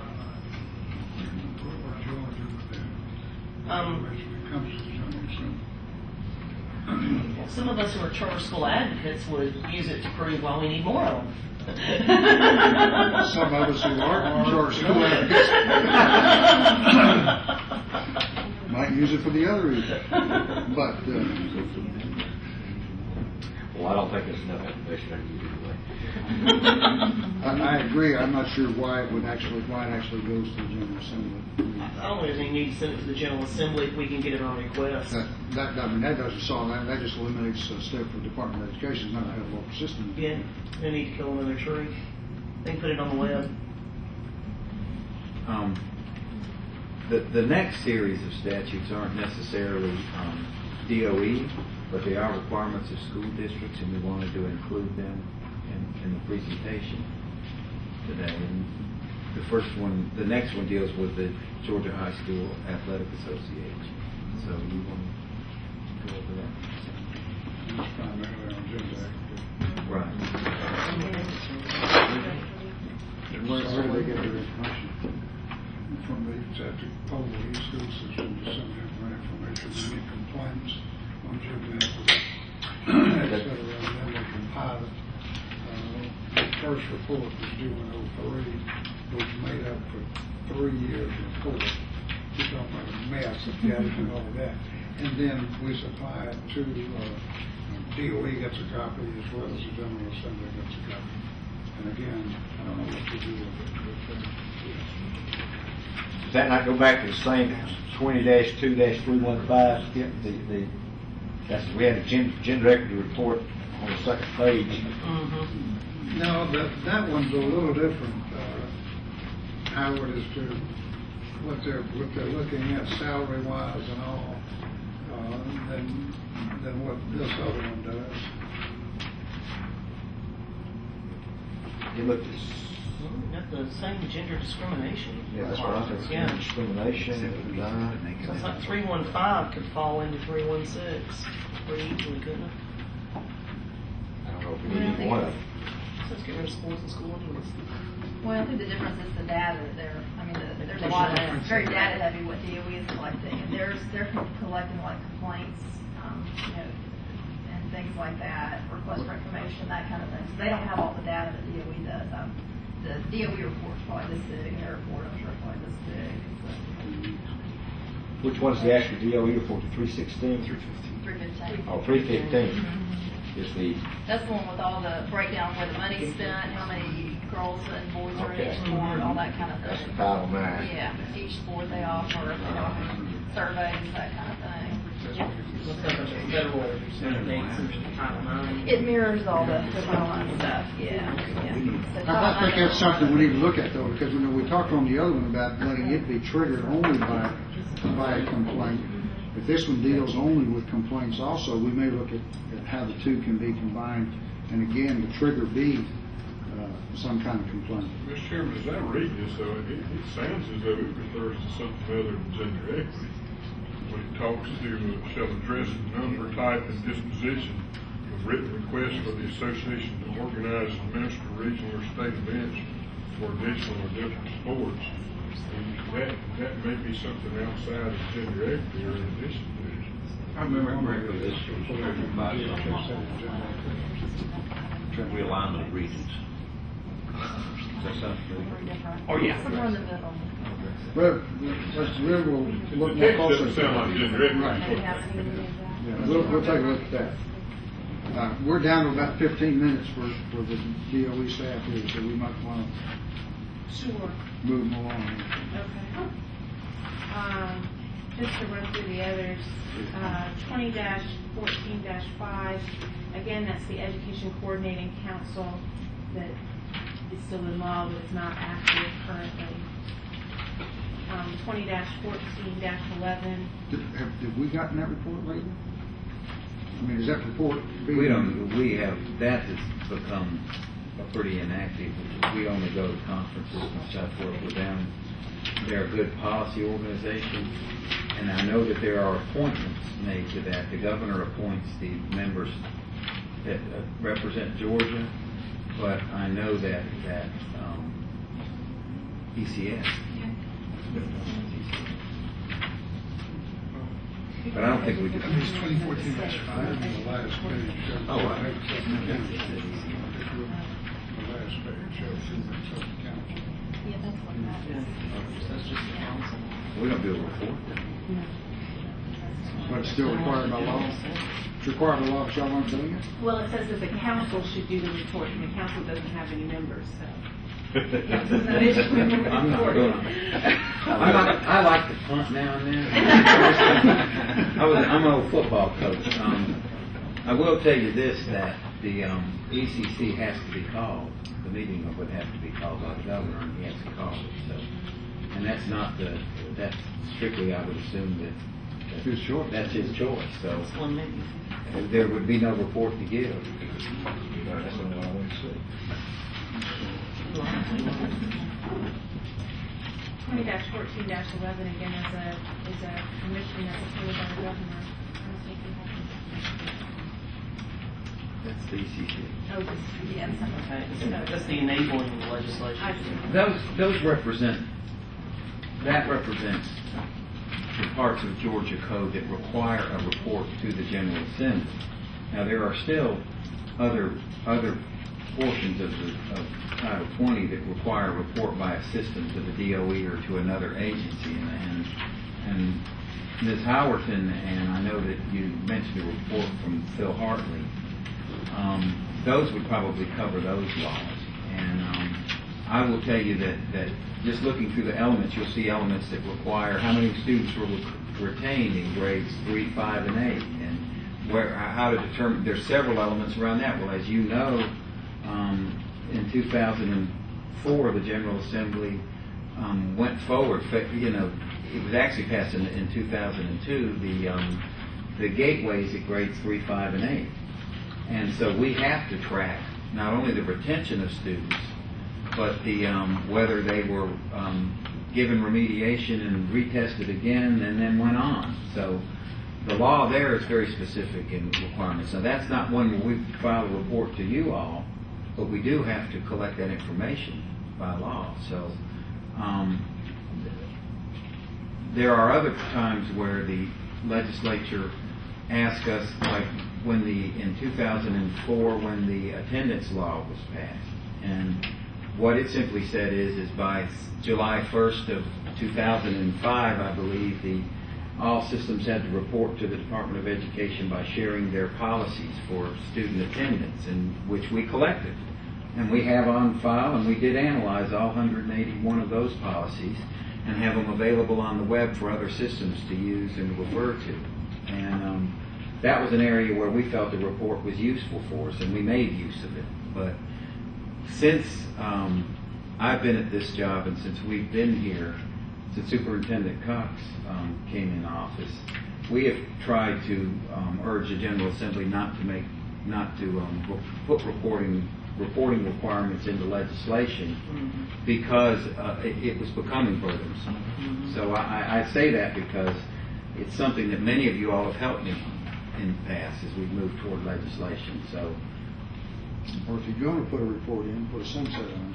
Well, some of us who are charter school advocates would use it to prove why we need more of them. Some of us who aren't charter school advocates might use it for the other reason. But Well, I don't think there's enough information I can give you I agree. I'm not sure why it actually goes to the General Assembly. I don't think we need to send it to the General Assembly if we can get it on request. That doesn't solve that. That just eliminates a step for the Department of Education. It's not a hell of a system. Yeah, they need to kill another tree. They can put it on the web. The next series of statutes aren't necessarily DOE, but they are requirements of school districts, and we wanted to include them in the presentation today. And the next one deals with the Georgia High School Athletic Association. So you want to go over that? Primarily on gender equity. Right. Where do they get their information? From the Chapter Pole East School System to send out more information, any complaints on gender equity, et cetera, and then they compile it. The first report was due in 2003, was made up for 3 years report. You're talking about a mess of gathering all of that. And then we supply it to DOE gets a copy as well as the General Assembly gets a copy. And again, I don't know what to do with it. Does that not go back to the same 20-2-315? We had a gender equity report on the second page. No, that one's a little different, Howard, as to what they're looking at salary wise and all, than what this other one does. You looked at Got the same gender discrimination. Yeah, that's what I think. Yeah. Discrimination. So it's like 315 could fall into 316 pretty easily, couldn't it? I don't know if we need either one of them. So let's get rid of sports and school anyways. Well, I think the difference is the data there. I mean, there's a lot of, it's very data heavy what DOE is collecting. And they're collecting like complaints, and things like that, requests for information, that kind of thing. So they don't have all the data that DOE does. The DOE report's probably this big, and their report, I'm sure, probably this big. Which one's the actual DOE report? 316? 315. Oh, 315 is the. That's the one with all the breakdown where the money's spent, how many girls and boys are in each sport, all that kind of thing. That's the Title IX. Yeah, each sport they offer, surveys, that kind of thing. Looks like a federal dates and Title IX. It mirrors all the Title IX stuff, yeah. I think that's something we need to look at, though, because we talked on the other one about letting it be triggered only by a complaint. If this one deals only with complaints also, we may look at how the two can be combined, and again, the trigger be some kind of complaint. Mr. Chairman, as I read this, though, it sounds as though it refers to something other than gender equity. when it talks to, shall address the number, type, and disposition of written requests for the association to organize and administer regional or state events for additional or different sports. And that may be something outside of gender equity or in addition to it. I remember correctly, this was driven by we align with regions. Does that sound familiar? Oh, yeah. Somewhere in the middle. Well, let's, we'll look The more text closely. doesn't sound like gender equity. Right. Maybe have any of that. Yeah, we'll take a look at that. We're down to about 15 minutes for the DOE staff here, so we might want Sure. to move them along. Okay. Just to run through the others, 20-14-5, again, that's the Education Coordinating Council that is still in law, but it's not active currently. 20-14-11. Did we gotten that report lately? I mean, is that report being... We have, that has become pretty inactive. We only go to conferences and stuff where we're down. They're a good policy organization, and I know that there are appointments made to that. The governor appoints the members that represent Georgia, but I know that ECS. But I don't think we could. It's 2014-5 on the last page. Oh, right. The last page shows Sutton County. Yeah, that's what that is. That's just the council. We don't do a report. But it's still required by law? It's required by law, but y'all aren't doing it? Well, it says that the council should do the report, and the council doesn't have any members, so. I'm not going. I like to punt now and then. I'm an old football coach. I will tell you this, that the ECC has to be called. The meeting would have to be called by the governor, and he has to call it. So, and that's not that's strictly, I would assume that His choice. That's his choice. So It's one meeting. there would be no report to give. That's what I want to see. 20-14-11 again is a commission that's appointed by the governor. That's the ECC. Oh, this, yes. Okay, that's the enabling legislation. Those represents the parts of Georgia code that require a report to the General Assembly. Now there are still other portions of Title 20 that require a report by a system to the DOE or to another agency. And Ms. Howerton, and I know that you mentioned a report from Phil Hartley, those would probably cover those laws. And I will tell you that just looking through the elements, you'll see elements that require how many students were retained in grades 3, 5, and 8, and how to determine. There's several elements around that. Well, as you know, in 2004, the General Assembly went forward. It was actually passed in 2002. The gateways at grades 3, 5, and 8, and so we have to track not only the retention of students, but the whether they were given remediation and retested again and then went on. So the law there is very specific in requirements. Now that's not one where we file a report to you all, but we do have to collect that information by law. So there are other times where the legislature asks us, like in 2004 when the attendance law was passed, and what it simply said is by July 1st of 2005, I believe, all systems had to report to the Department of Education by sharing their policies for student attendance, and which we collected. And we have on file, and we did analyze all 181 of those policies and have them available on the web for other systems to use and refer to. And that was an area where we felt the report was useful for us, and we made use of it. But since I've been at this job, and since we've been here, since Superintendent Cox came in office, we have tried to urge the General Assembly not to put reporting requirements into legislation because it was becoming burdensome. So I say that because it's something that many of you all have helped me in the past as we've moved toward legislation. So, Or if you're going to put a report in, put a sunset on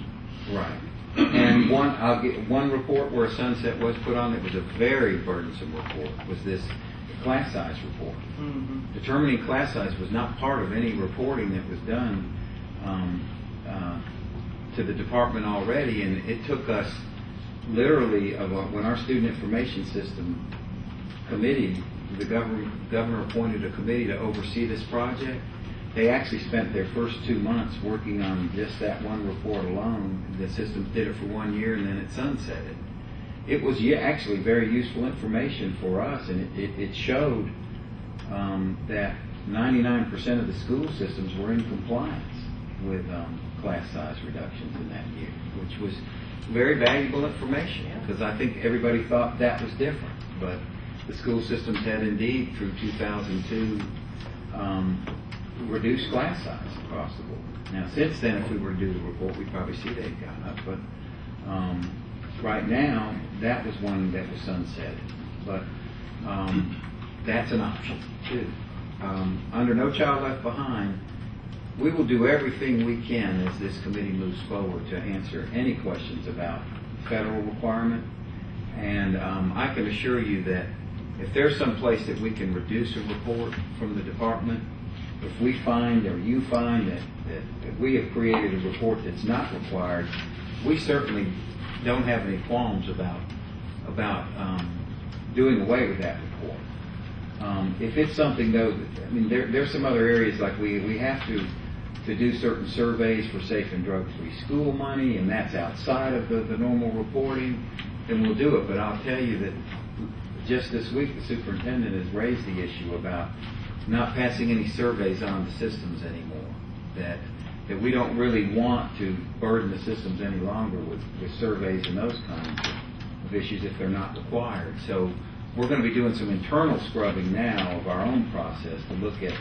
it. right. And I'll get one report where a sunset was put on that was a very burdensome report, was this class size report. Determining class size was not part of any reporting that was done to the department already, and it took us literally, when our student information system committee, the governor appointed a committee to oversee this project. They actually spent their first 2 months working on just that one report alone. The system did it for 1 year, and then it sunsetted. It was actually very useful information for us, and it showed that 99% of the school systems were in compliance with class size reductions in that year, which was very valuable information, because I think everybody thought that was different. But the school systems had indeed, through 2002, reduced class size across the board. Now, since then, if we were to do the report, we'd probably see they've gone up. But right now, that was one that was sunsetted. But that's an option, too. Under No Child Left Behind, we will do everything we can as this committee moves forward to answer any questions about federal requirement. And I can assure you that if there's some place that we can reduce a report from the department, if we find or you find that we have created a report that's not required, we certainly don't have any qualms about doing away with that report. If it's something, though, I mean, there's some other areas, like we have to do certain surveys for safe and drug-free school money, and that's outside of the normal reporting, then we'll do it. But I'll tell you that just this week, the superintendent has raised the issue about not passing any surveys on the systems anymore, that we don't really want to burden the systems any longer with surveys and those kinds of issues if they're not required. So we're going to be doing some internal scrubbing now of our own process to look at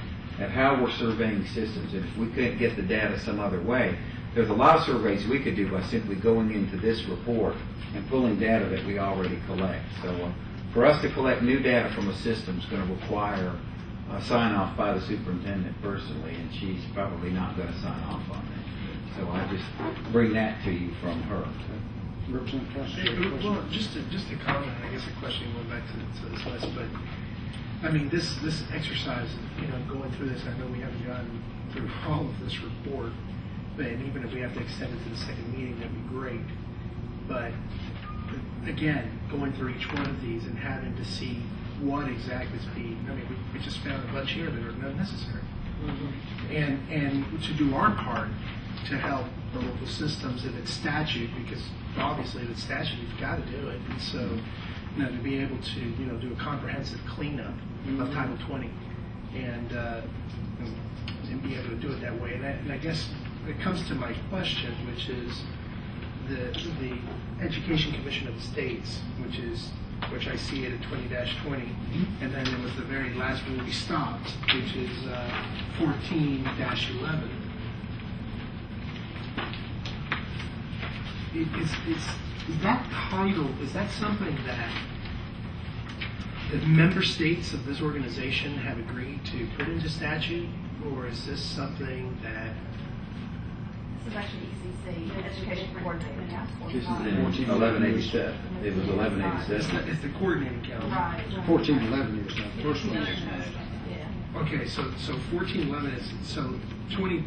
how we're surveying systems, and if we can't get the data some other way. There's a lot of surveys we could do by simply going into this report and pulling data that we already collect. So for us to collect new data from a system is going to require a sign-off by the superintendent personally, and she's probably not going to sign off on that. So I just bring that to you from her. Well, just to comment, I guess a question going back to this list, but I mean, this exercise, going through this, I know we haven't gotten through all of this report, but even if we have to extend it to the second meeting, that'd be great. But again, going through each one of these and having to see what exactly is being, I mean, we just found a bunch here that are not necessary. And to do our part to help the local systems if it's statute, because obviously if it's statute, you've got to do it. And so, to be able to, do a comprehensive cleanup of Title 20 and be able to do it that way. And I guess it comes to my question, which is the Education Commission of the States, which I see it at 20-20, and then there was the very last one we stopped, which is 14-11. Is that title, is that something that the member states of this organization have agreed to put into statute, or is this something that... This is actually ECC, the Education Coordinating Task Force. This is in 1187. It was 1187. It's the coordinating council. Right. 1411 is the first one. Yeah. Okay, so 1411 is, so 2-20,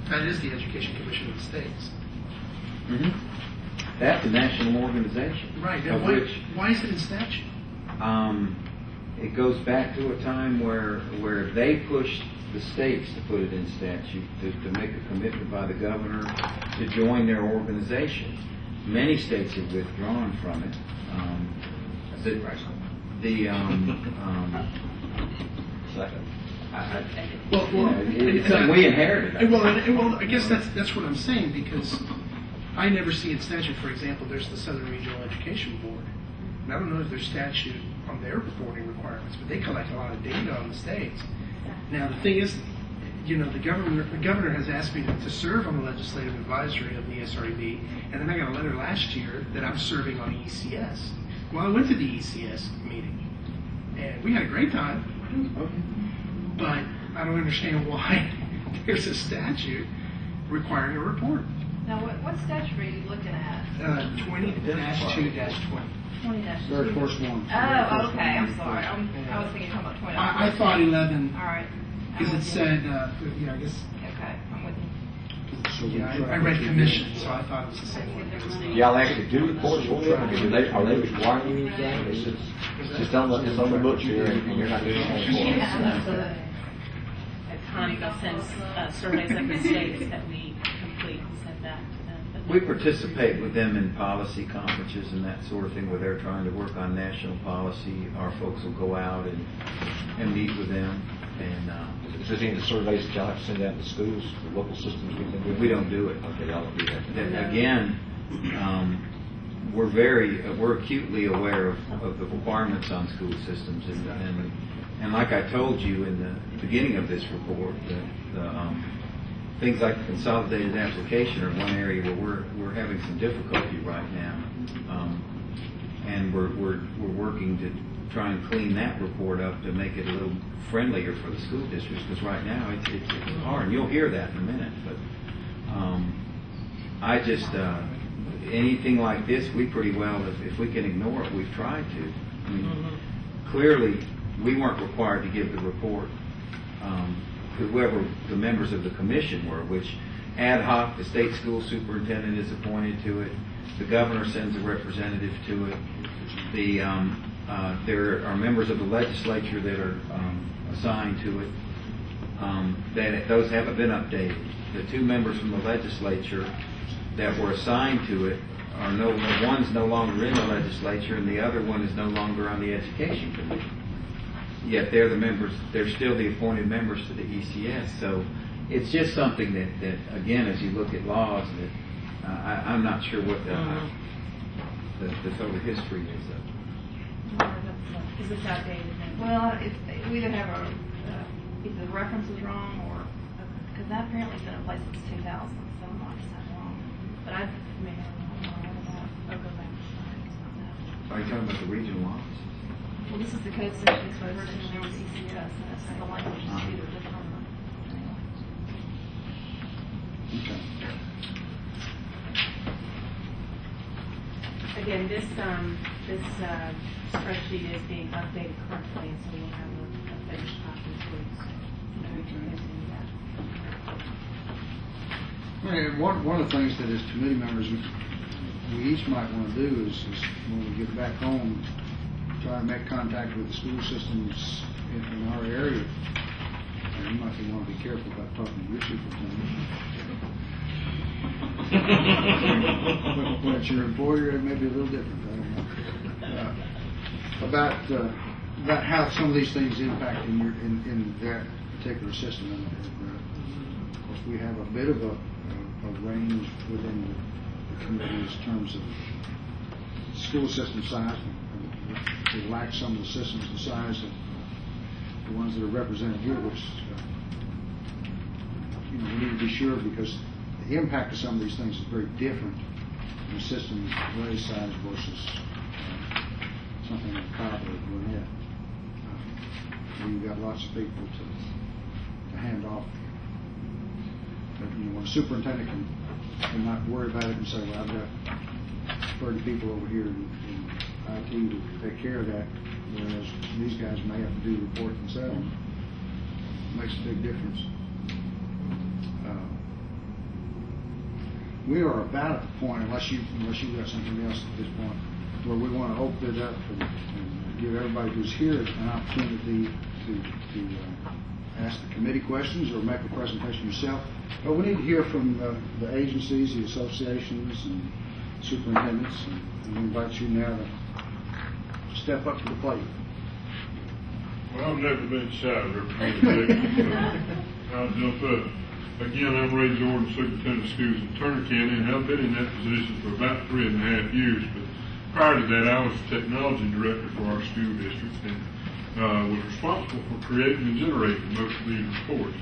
that is the Education Commission of the States. Mm-hmm. That's a national organization. Right. Now, why is it in statute? It goes back to a time where they pushed the states to put it in statute, to make a commitment by the governor to join their organization. Many states have withdrawn from it. It's something we inherited. Well, I guess that's what I'm saying, because I never see in statute, for example, there's the Southern Regional Education Board. And I don't know if there's statute on their reporting requirements, but they collect a lot of data on the states. Now, the thing is, the governor has asked me to serve on the legislative advisory of the SREB, and then I got a letter last year that I'm serving on ECS. Well, I went to the ECS meeting, and we had a great time. But I don't understand why there's a statute requiring a report. Now, what statute are you looking at? 20-2-20. 20-2. Very first one. Oh, okay, I'm sorry. I was thinking you're talking about 20. I thought 11, All right. because it said, I guess, Okay, I'm with you. So we yeah, try I to read get commission, this. so I thought it was the same one. Y'all actually do reports for them? I mean, are they requiring you anything? It's just on the books here, and you're not doing anything for them? At times, they'll send surveys of the states that we complete and send back to them. But We participate with them in policy conferences and that sort of thing, where they're trying to work on national policy. Our folks will go out and meet with them. And Is there any of the surveys that y'all have to send out to schools, the local systems? we don't do it. Okay, y'all don't do that. Again, we're acutely aware of the requirements on school systems, and like I told you in the beginning of this report, the things like the consolidated application are one area where we're having some difficulty right now, and we're working to try and clean that report up to make it a little friendlier for the school districts, because right now it's hard. You'll hear that in a minute, but I just anything like this, we pretty well, if we can ignore it, we've tried to. I mean, clearly, we weren't required to give the report. Whoever the members of the commission were, which ad hoc, the state school superintendent is appointed to it. The governor sends a representative to it. There are members of the legislature that are assigned to it. Those haven't been updated. The two members from the legislature that were assigned to it one's no longer in the legislature, and the other one is no longer on the education committee. Yet they're the members. They're still the appointed members to the ECS. So it's just something that again, as you look at laws, that I'm not sure what the total history is of. is this outdated? Then? Well, we either have either the reference is wrong or, because that apparently has been in place since 2000, so I'm not just that wrong. But I may have I'll go back. Are you talking about the regional office? Well, this is the code section, so originally there was ECS, and that's the language is either different or anyway. Okay. Again, this spreadsheet is being updated correctly, and so we'll have a finished copy this week. So we can continue that. One of the things that as committee members we each might want to do is when we get back home, try to make contact with the school systems in our area. And you might want to be careful about talking to your superintendent. When it's your employer, it may be a little different. I don't know. About how some of these things impact in that particular system. And, of course, we have a bit of a range within the committee in terms of school system size. We lack some of the systems the size of the ones that are represented here, which we need to be sure, because the impact of some of these things is very different in a system Ray's size versus something like Cobb or Gwinnett. You've got lots of people to hand off. But, when a superintendent can not worry about it and say, well, I've got 30 people over here in IT to take care of that, whereas these guys may have to do the report themselves. It makes a big difference. We are about at the point, unless you've got something else at this point, where we want to open it up and give everybody who's here an opportunity to ask the committee questions or make a presentation yourself. But we need to hear from the agencies, the associations, and superintendents, and we invite you now to step up to the plate. Well, I've never been shy, Representative Davis, so I'll jump up. Again, I'm Ray Jordan, Superintendent of Schools in Turner County, and I've been in that position for about 3.5 years. But prior to that, I was the technology director for our school district and was responsible for creating and generating most of these reports.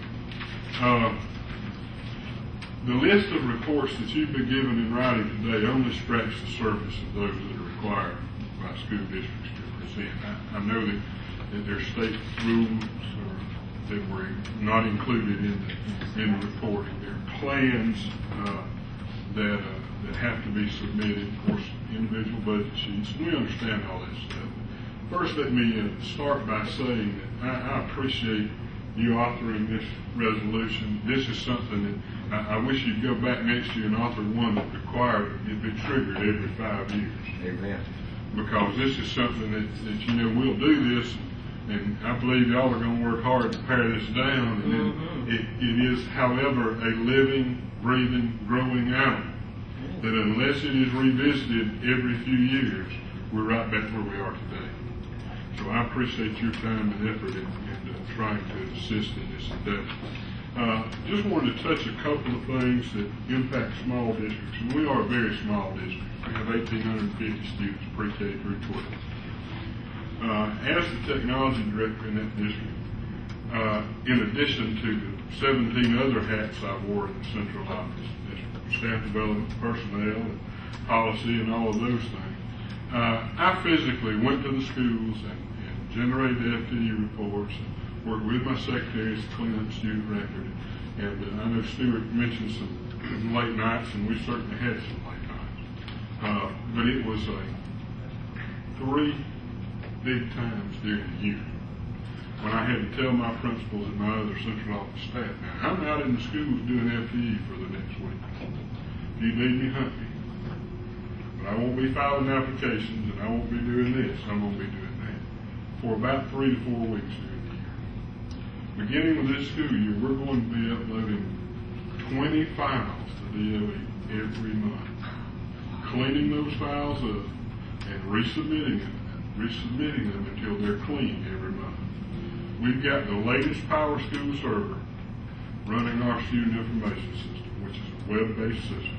The list of reports that you've been given in writing today only scratch the surface of those that are required by school districts to present. I know that there are state rules that were not included in the report. There are plans that have to be submitted, of course, individual budget sheets. We understand all that stuff. First, let me start by saying that I appreciate you authoring this resolution. This is something that I wish you'd go back next year and author one that required it be triggered every 5 years. Amen. Because this is something that we'll do this, and I believe y'all are going to work hard to pare this down. And it is, however, a living, breathing, growing animal that unless it is revisited every few years, we're right back where we are today. So I appreciate your time and effort in trying to assist in this endeavor. Just wanted to touch a couple of things that impact small districts, and we are a very small district. We have 1,850 students pre-K through 12. As the technology director in that district, in addition to the 17 other hats I wore in the central office, staff development, personnel, and policy, and all of those things, I physically went to the schools and generated the FTE reports and worked with my secretaries to clean up student record. And I know Stuart mentioned some late nights, and we certainly had some late nights. But it was 3 big times during the year when I had to tell my principals and my other central office staff, now I'm out in the schools doing FTE for the next week. If you need me, hunt me. But I won't be filing applications, and I won't be doing this. I'm going to be doing that for about 3 to 4 weeks during the year. Beginning with this school year, we're going to be uploading 20 files to DOE every month, cleaning those files up and resubmitting them until they're clean every month. We've got the latest PowerSchool server running our student information system, which is a web-based system.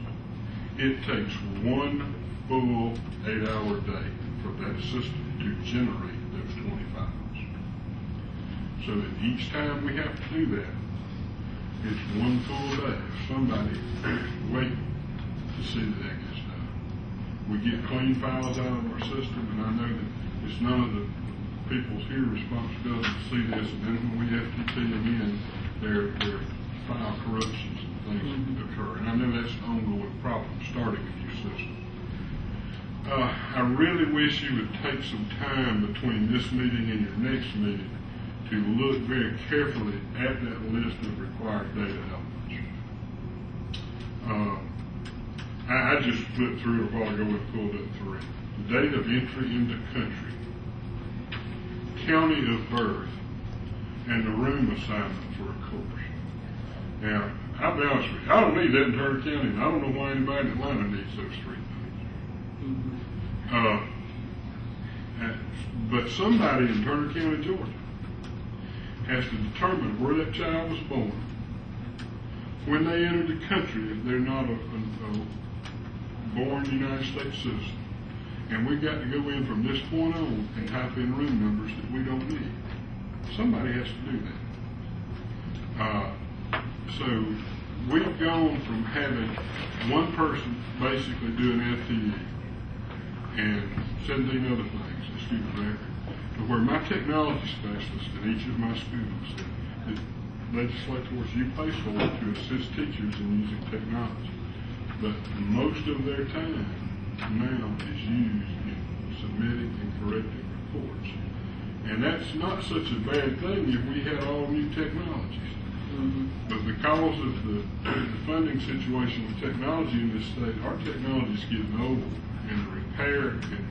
It takes 1 full 8-hour day for that system to generate those 20 files. So that each time we have to do that, it's 1 full day of somebody waiting to see that that gets done. We get clean files out of our system, and I know that it's none of the people's here responsibility to see this, and then when we FTP them in, there are file corruptions and things that occur. And I know that's an ongoing problem starting a new system. I really wish you would take some time between this meeting and your next meeting to look very carefully at that list of required data elements. I just flipped through it a while ago and pulled up 3. Date of entry into country, county of birth, and the room assignment for a course. Now, I'll be honest with you, I don't need that in Turner County, and I don't know why anybody in Atlanta needs those 3 things. But somebody in Turner County, Georgia, has to determine where that child was born, when they entered the country, if they're not a born United States citizen. And we've got to go in from this point on and type in room numbers that we don't need. Somebody has to do that. So we've gone from having one person basically doing FTE and 17 other things, a student record, to where my technology specialists in each of my schools, the legislators, you pay for it to assist teachers in using technology. But most of their time now is used in submitting and correcting reports. And that's not such a bad thing if we had all new technologies. But because of the funding situation with technology in this state, our technology is getting old, and the repair and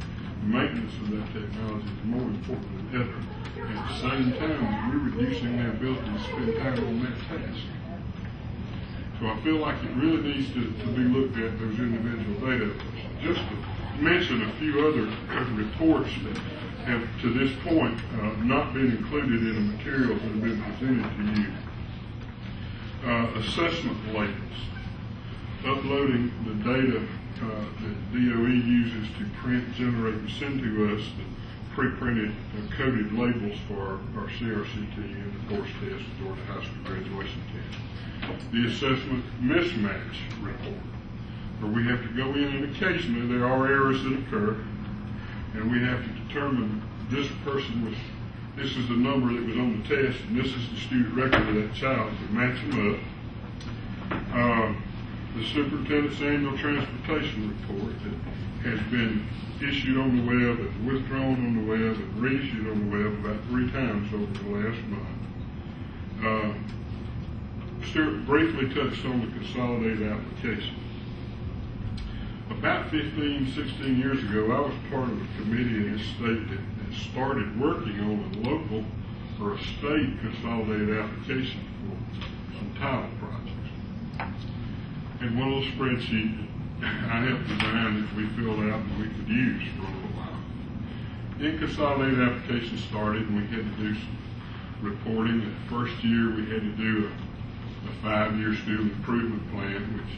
maintenance of that technology is more important than ever. At the same time, we're reducing their ability to spend time on that task. So I feel like it really needs to be looked at, those individual data. Just to mention a few other reports that have, to this point, not been included in the materials that have been presented to you. Assessment labels, uploading the data that DOE uses to print, generate, and send to us the pre-printed coded labels for our CRCT and the course test, the Georgia High School graduation test. The assessment mismatch report, where we have to go in and occasionally there are errors that occur, and we have to determine this person was, this is the number that was on the test, and this is the student record of that child to match them up. The superintendent's annual transportation report that has been issued on the web and withdrawn on the web and reissued on the web about 3 times over the last month. Stuart briefly touched on the consolidated application. About 15, 16 years ago, I was part of a committee in this state that started working on a local or a state consolidated application for some title projects. And one little spreadsheet I helped design that we filled out and we could use for a little while. Then consolidated application started, and we had to do some reporting. The first year we had to do a 5-year student improvement plan, which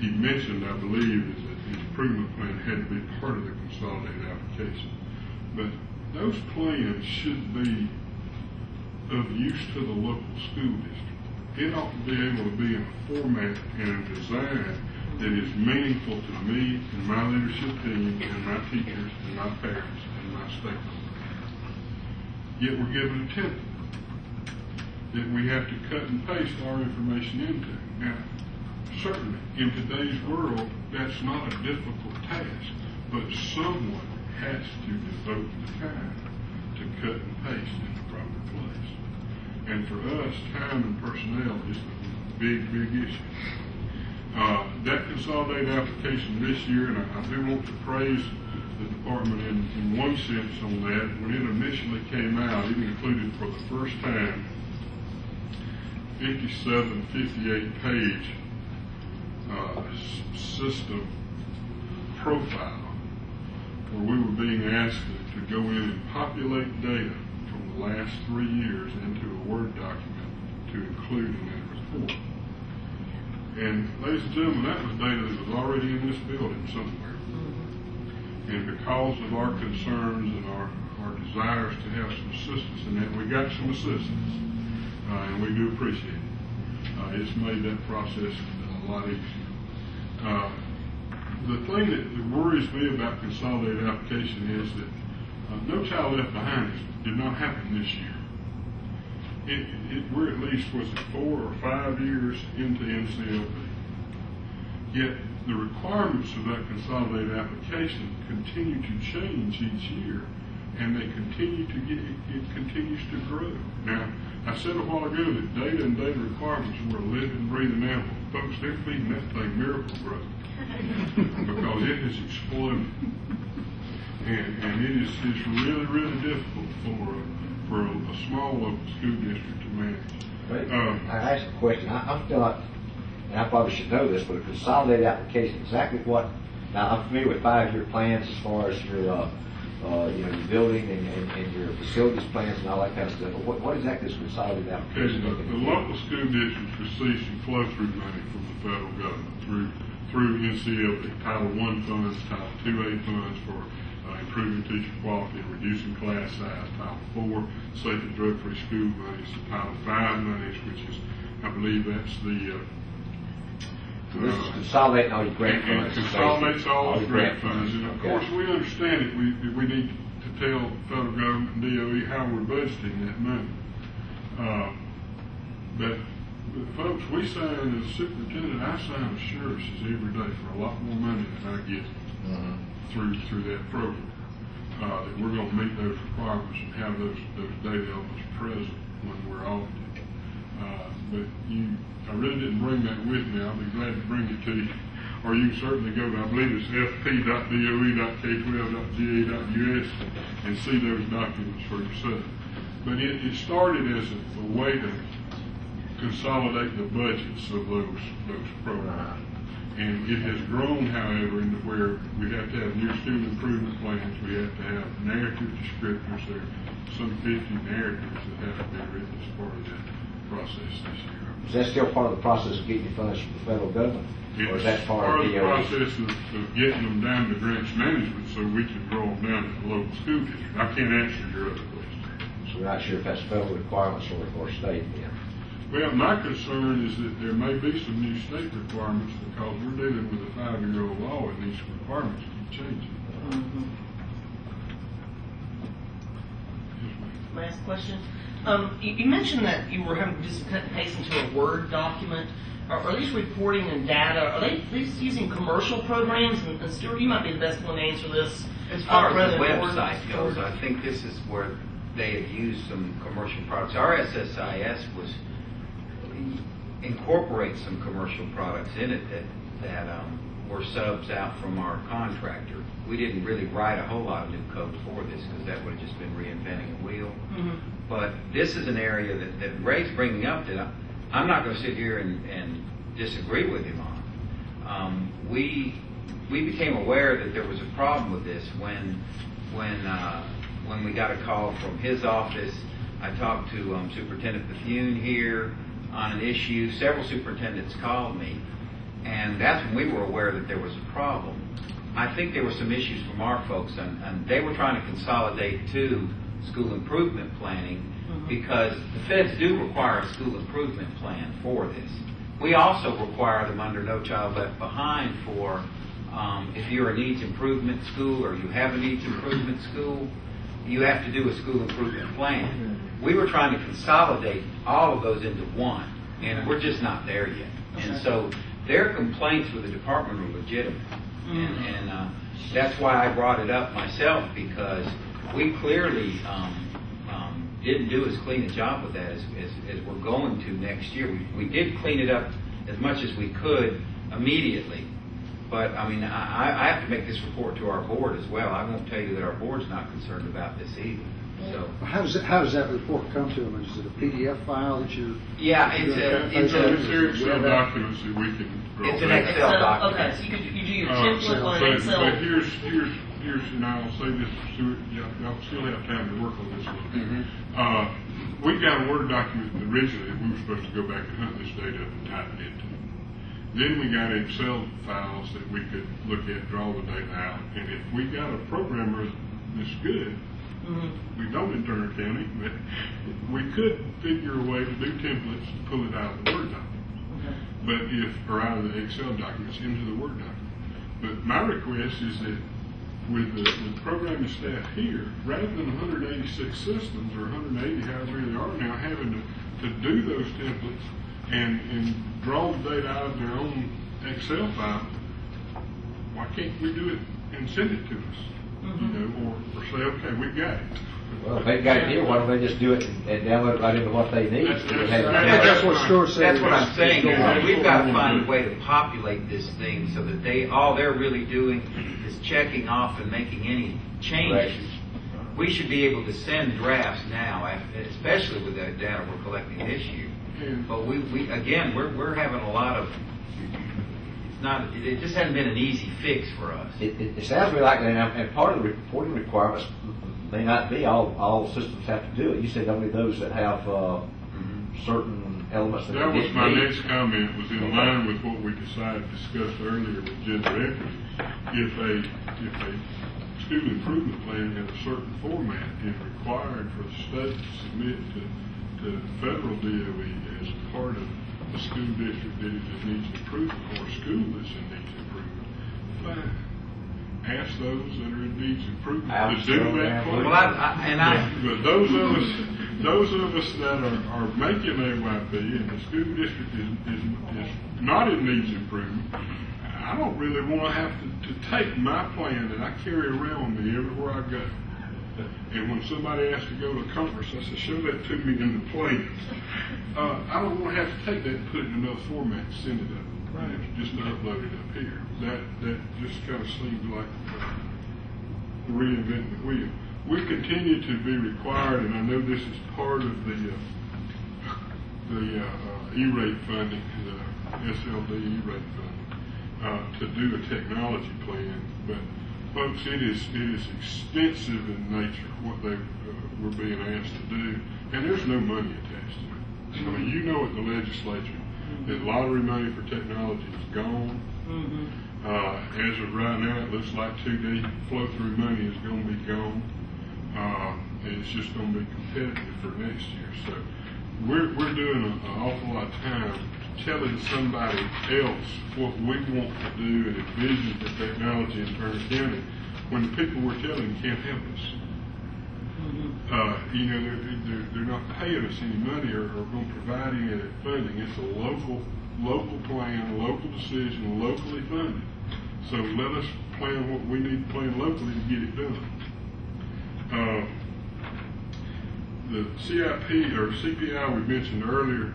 he mentioned, I believe, is that the improvement plan had to be part of the consolidated application. But those plans should be of use to the local school district. It ought to be able to be in a format and a design that is meaningful to me and my leadership team and my teachers and my parents and my stakeholders. Yet we're given a template that we have to cut and paste our information into. Now, certainly in today's world, that's not a difficult task, but someone has to devote the time to cut and paste in the proper place. And for us, time and personnel is a big, big issue. That consolidated application this year, and I do want to praise the department in one sense on that. When it initially came out, it included for the first time 58 page system profile, where we were being asked to go in and populate data from the last 3 years into a Word document to include in that report. And ladies and gentlemen, that was data that was already in this building somewhere. And because of our concerns and our desires to have some assistance in that, we got some assistance, and we do appreciate it. It's made that process a lot easier. The thing that worries me about consolidated application is that No Child Left Behind did not happen this year. We're at least, was it 4 or 5 years into NCLB. Yet the requirements of that consolidated application continue to change each year, and they continue to it continues to grow. Now, I said a while ago that data and data requirements were a living, breathing animal. Folks, they're feeding that thing miracle growth because it has exploded. And it is really, really difficult for a small local school district to manage. I asked a question. I'm still not, and I probably should know this, but a consolidated application, exactly what, now I'm familiar with 5-year plans as far as your your building and your facilities plans and all that kind of stuff. But what exactly is consolidated application? The local school districts receive some flow-through money from the federal government through NCLB, Title I funds, Title IIA funds for improving teacher quality and reducing class size, Title IV, safe and drug-free school monies, Title V monies, which is, I believe that's the this is consolidating all your grant funds. It consolidates all the grant funds. And of course, we understand it. We need to tell the federal government and DOE how we're budgeting that money. But folks, we sign, as superintendent, I sign assurances every day for a lot more money than I get through that program. That we're going to meet those requirements and have those data elements present when we're audited. But I really didn't bring that with me. I'll be glad to bring it to you. Or you can certainly go to, I believe it's fp.doe.k12.ga.us and see those documents for yourself. But it started as a way to consolidate the budgets of those programs. And it has grown, however, into where we have to have new student improvement plans. We have to have narrative descriptors. There are some 50 narratives that have to be written as part of that process this year. Is that still part of the process of getting your funds from the federal government? Or is that part of the DOE? process of getting them down to grants management so we can draw them down to the local school district. I can't answer your other question. So we're not sure if that's federal requirements or state then. Well, my concern is that there may be some new state requirements because we're dealing with a 5-year-old law and these requirements keep changing. Last question. You mentioned that you were having to just cut and paste into a Word document. Are these reporting and data, are they using commercial programs? And Stuart, you might be the best one to answer this. As far as rather the than website Word. goes, I think this is where they have used some commercial products. Our SSIS was incorporate some commercial products in it that were subs out from our contractor. We didn't really write a whole lot of new code for this because that would have just been reinventing a wheel. Mm-hmm. But this is an area that Ray's bringing up that I'm not going to sit here and disagree with him on. We became aware that there was a problem with this when we got a call from his office. I talked to Superintendent Bethune here on an issue. Several superintendents called me, and that's when we were aware that there was a problem. I think there were some issues from our folks, and they were trying to consolidate to school improvement planning because the feds do require a school improvement plan for this. We also require them under No Child Left Behind for if you're a needs improvement school or you have a needs improvement school, you have to do a school improvement plan. We were trying to consolidate all of those into one, and we're just not there yet. And so their complaints with the department are legitimate. And that's why I brought it up myself, because we clearly didn't do as clean a job with that as we're going to next year. We did clean it up as much as we could immediately. But, I mean, I have to make this report to our board as well. I won't tell you that our board's not concerned about this either. So How does that report come to them? Is it a PDF file that you? yeah, it's a Excel documents that we can draw. It's an Excel document. Okay, so you do your template on But Excel. here's, and I'll say this, Stuart, y'all still have time to work on this a little bit. We got a Word document originally that we were supposed to go back and hunt this data up and type it into. Then we got Excel files that we could look at, draw the data out, and if we got a programmer that's good, we don't in Turner County, but we could figure a way to do templates and pull it out of the Word document. Or out of the Excel documents into the Word document. But my request is that with the programming staff here, rather than 186 systems or 180, however they are now, having to do those templates and draw the data out of their own Excel file, why can't we do it and send it to us? You know, or say, okay, we got it. Well, if they got it here, why don't they just do it and download it right into what they need? That's what Stuart said. That's what I'm saying. We've got to find a way to populate this thing so that all they're really doing is checking off and making any changes. Right. We should be able to send drafts now, especially with the data we're collecting this year. But we're having a lot of. It just hasn't been an easy fix for us. It sounds to me like, and part of the reporting requirements may not be all systems have to do it. You said only those that have certain elements that was my next comment, was in line with what we discussed earlier with gender equity. If a school improvement plan had a certain format and required for the state to submit to federal DOE as part of a school district that needs improvement or a school that's in needs improvement, fine. Ask those that are in needs improvement to do that plan. But those of us that are making AYP and the school district is not in needs improvement, I don't really want to have to take my plan that I carry around with me everywhere I go. And when somebody asks to go to a conference, I say, show that to me in the plan. I don't want to have to take that and put it in another format and send it up. Just to upload it up here. That just kind of seems like reinventing the wheel. We continue to be required, and I know this is part of the E-rate funding, the SLD E-rate funding, to do a technology plan. But folks, it is extensive in nature what they were being asked to do, and there's no money attached to it. I mean, you know at the legislature that lottery money for technology is gone. As of right now, it looks like 2D flow-through money is going to be gone. And it's just going to be competitive for next year. So we're doing an awful lot of time telling somebody else what we want to do and envision for technology in Turner County when the people we're telling can't help us. You know, they're not paying us any money or going to provide any of that funding. It's a local plan, a local decision, locally funded. So let us plan what we need to plan locally to get it done. The CIP or CPI we mentioned earlier,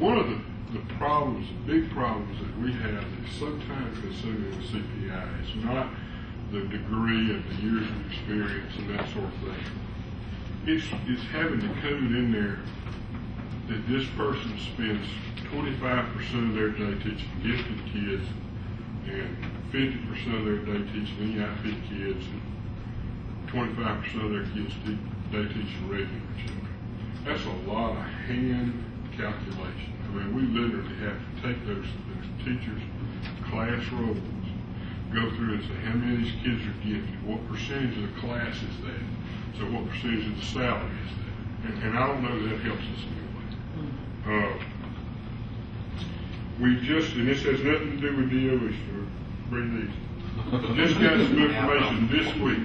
one of the problems, the big problems that we have is so time consuming with CPI. It's not the degree and the years of experience and that sort of thing. It's having to code in there that this person spends 25% of their day teaching gifted kids and 50% of their day teaching EIP kids and 25% of their kids day teaching regular children. That's a lot of hand calculation. I mean, we literally have to take those teachers' class roles, go through and say how many of these kids are gifted, what percentage of the class is that, so what percentage of the salary is that, and I don't know that helps us anyway. We just, and this has nothing to do with DOE, so breathe easy. Just got some information this week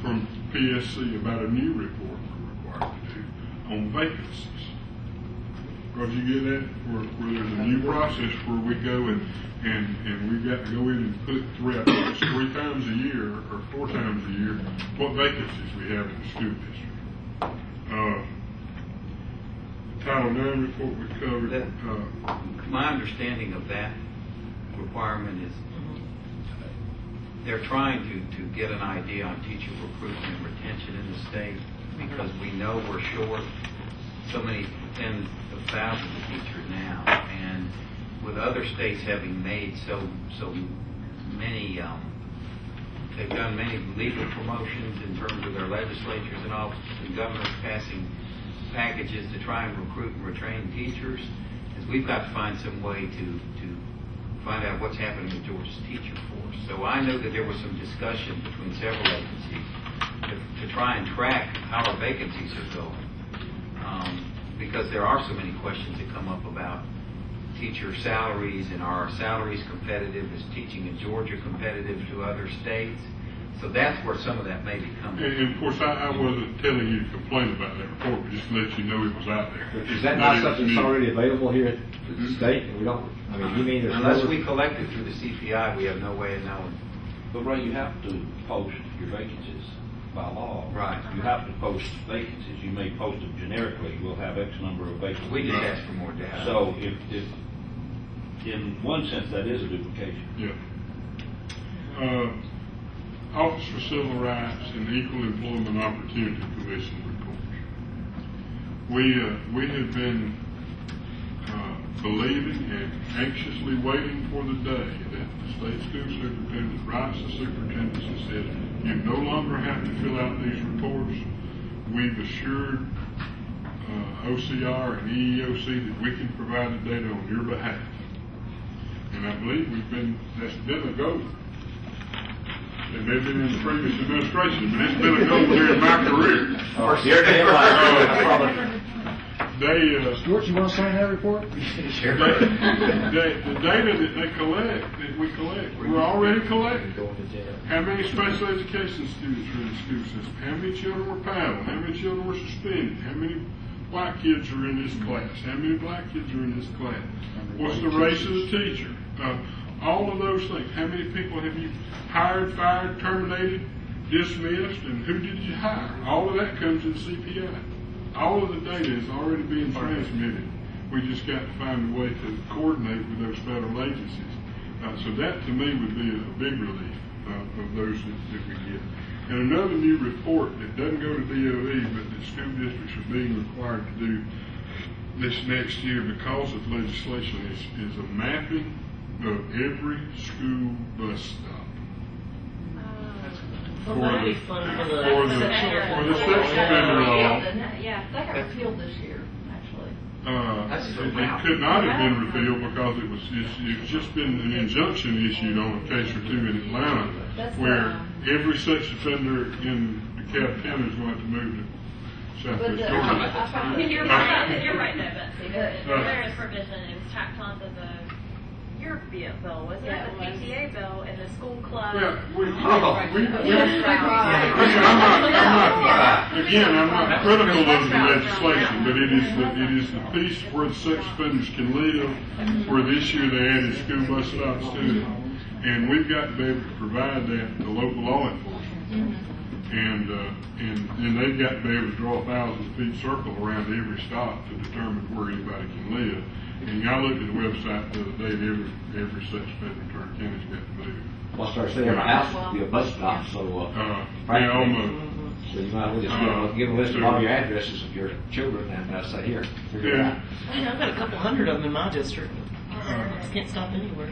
from PSC about a new report we're required to do on vacancies. Did you get that? Where there's a new process where we go and we've got to go in and put three times a year or 4 times a year what vacancies we have in the school district. Title IX report we covered. My understanding of that requirement is they're trying to get an idea on teacher recruitment and retention in the state because we know we're short so many tens of thousands of teachers now, and with other states having made so many, they've done many legal promotions in terms of their legislatures and all, and governors passing packages to try and recruit and retrain teachers, is we've got to find some way to find out what's happening with Georgia's teacher force. So I know that there was some discussion between several agencies to try and track how our vacancies are going. Because there are so many questions that come up about teacher salaries, and are salaries competitive? Is teaching in Georgia competitive to other states? So that's where some of that may be coming. And of course, I wasn't telling you to complain about that report, but just to let you know it was out there. Is that not something that's already available here at the state? And we don't, I mean, you mean there's unless we collect it through the CPI, we have no way of knowing. But Ray, you have to post your vacancies by law. Right. You have to post vacancies. You may post them generically. We'll have X number of vacancies. We just ask for more data. So if in one sense that is a duplication. Yeah. Office for Civil Rights and Equal Employment Opportunity Commission report. We have been believing and anxiously waiting for the day that the state school superintendent writes the superintendents and says, you no longer have to fill out these reports. We've assured OCR and EEOC that we can provide the data on your behalf. And I believe that's been a goal. It may have been in the previous administration, but it's been a goal during my career. Stuart, you want to sign that report? Sure. The data that they collect, that we collect, we're already collecting. How many special education students are in the school system? How many children were paddled? How many children were suspended? How many white kids are in this class? How many black kids are in this class? What's the race of the teacher? All of those things. How many people have you hired, fired, terminated, dismissed, and who did you hire? All of that comes in CPI. All of the data is already being transmitted. We just got to find a way to coordinate with those federal agencies. So that, to me, would be a big relief of those that we get. And another new report that doesn't go to DOE, but that school districts are being required to do this next year because of legislation is a mapping of every school bus stop. Well, that'd be fun for the sex offender law. Yeah, that got repealed this year, actually. It could not have been repealed because it's just been an injunction issued on a case or two in Atlanta where every sex offender in DeKalb County is going to have to move to Southwest Georgia. You're right though, Betsy. There is provision, it was tacked onto your bill, wasn't it? The PTA bill and the school club. Yeah, I'm not critical of the legislation, but it is the piece where the sex offenders can live, where this year they added school bus stops to it. And we've got to be able to provide that to local law enforcement. And they've got to be able to draw a 1,000-foot circle around every stop to determine where anybody can live. And I looked at the website the other day, and every sex offender in Turner County's got to move. Well, start saying every house would be a bus stop, so, Yeah, almost. So you might as well just give a list of all your addresses of your children and say, here, figure it out. I've got a couple hundred of them in my district. Can't stop anywhere.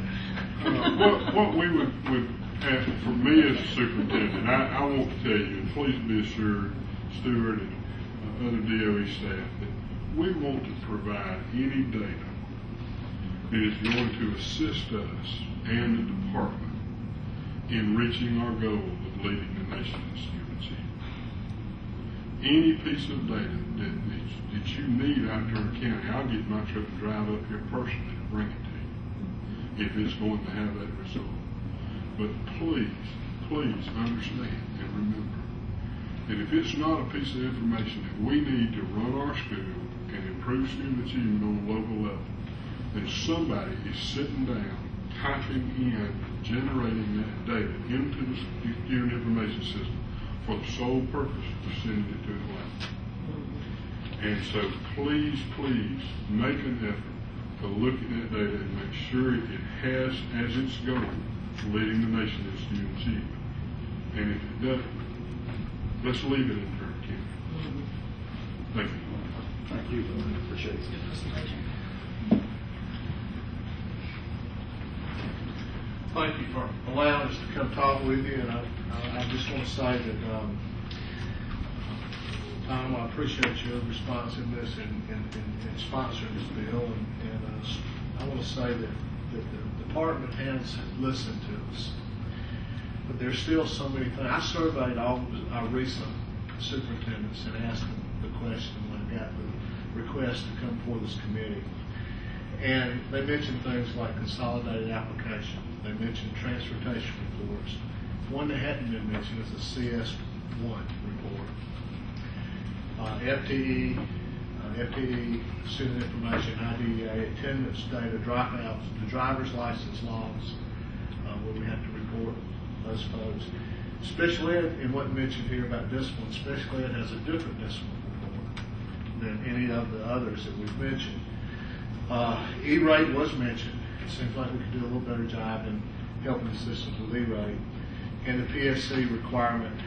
What we would ask for me as a superintendent, I want to tell you, and please be assured, Stuart and other DOE staff, that we want to provide any data that is going to assist us and the department in reaching our goal of leading the nation in student achievement. Any piece of data that you need out of Turner County, I'll get my truck and drive up here personally and bring it to you if it's going to have that result. But please understand and remember that if it's not a piece of information that we need to run our school and improve student achievement on a local level, then somebody is sitting down, typing in, generating that data into the student information system for the sole purpose of sending it to the lab. And so please make an effort to look at that data and make sure it has as its goal leading the nation in student achievement. And if it doesn't, let's leave it in Turner County. Thank you. Thank you. Appreciate it. Thank you for allowing us to come talk with you, and I just want to say that, Tom, I appreciate your responsiveness in sponsoring this bill, and I want to say that the department has listened to us, but there's still so many things. I surveyed all of our recent superintendents and asked them the question when I got the request to come before this committee. And they mentioned things like consolidated application. They mentioned transportation reports. One that hadn't been mentioned is the CS1 report. FTE, student information, IDEA, attendance data, dropouts, the driver's license logs, where we have to report those folks. Special ed, and what mentioned here about discipline, special ed has a different discipline report than any of the others that we've mentioned. E-rate was mentioned. It seems like we could do a little better job in helping the systems with E-rate. And the PSC requirement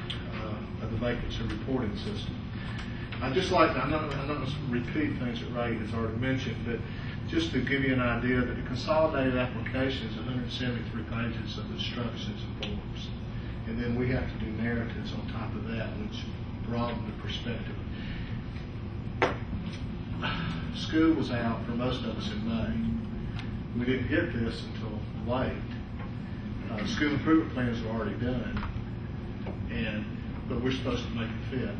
of the vacancy reporting system. I'd just like to, I'm not going to repeat things that Ray has already mentioned, but just to give you an idea that the consolidated application is 173 pages of instructions and forms. And then we have to do narratives on top of that, which broaden the perspective. School was out for most of us in May. We didn't get this until late. School improvement plans are already done, but we're supposed to make it fit.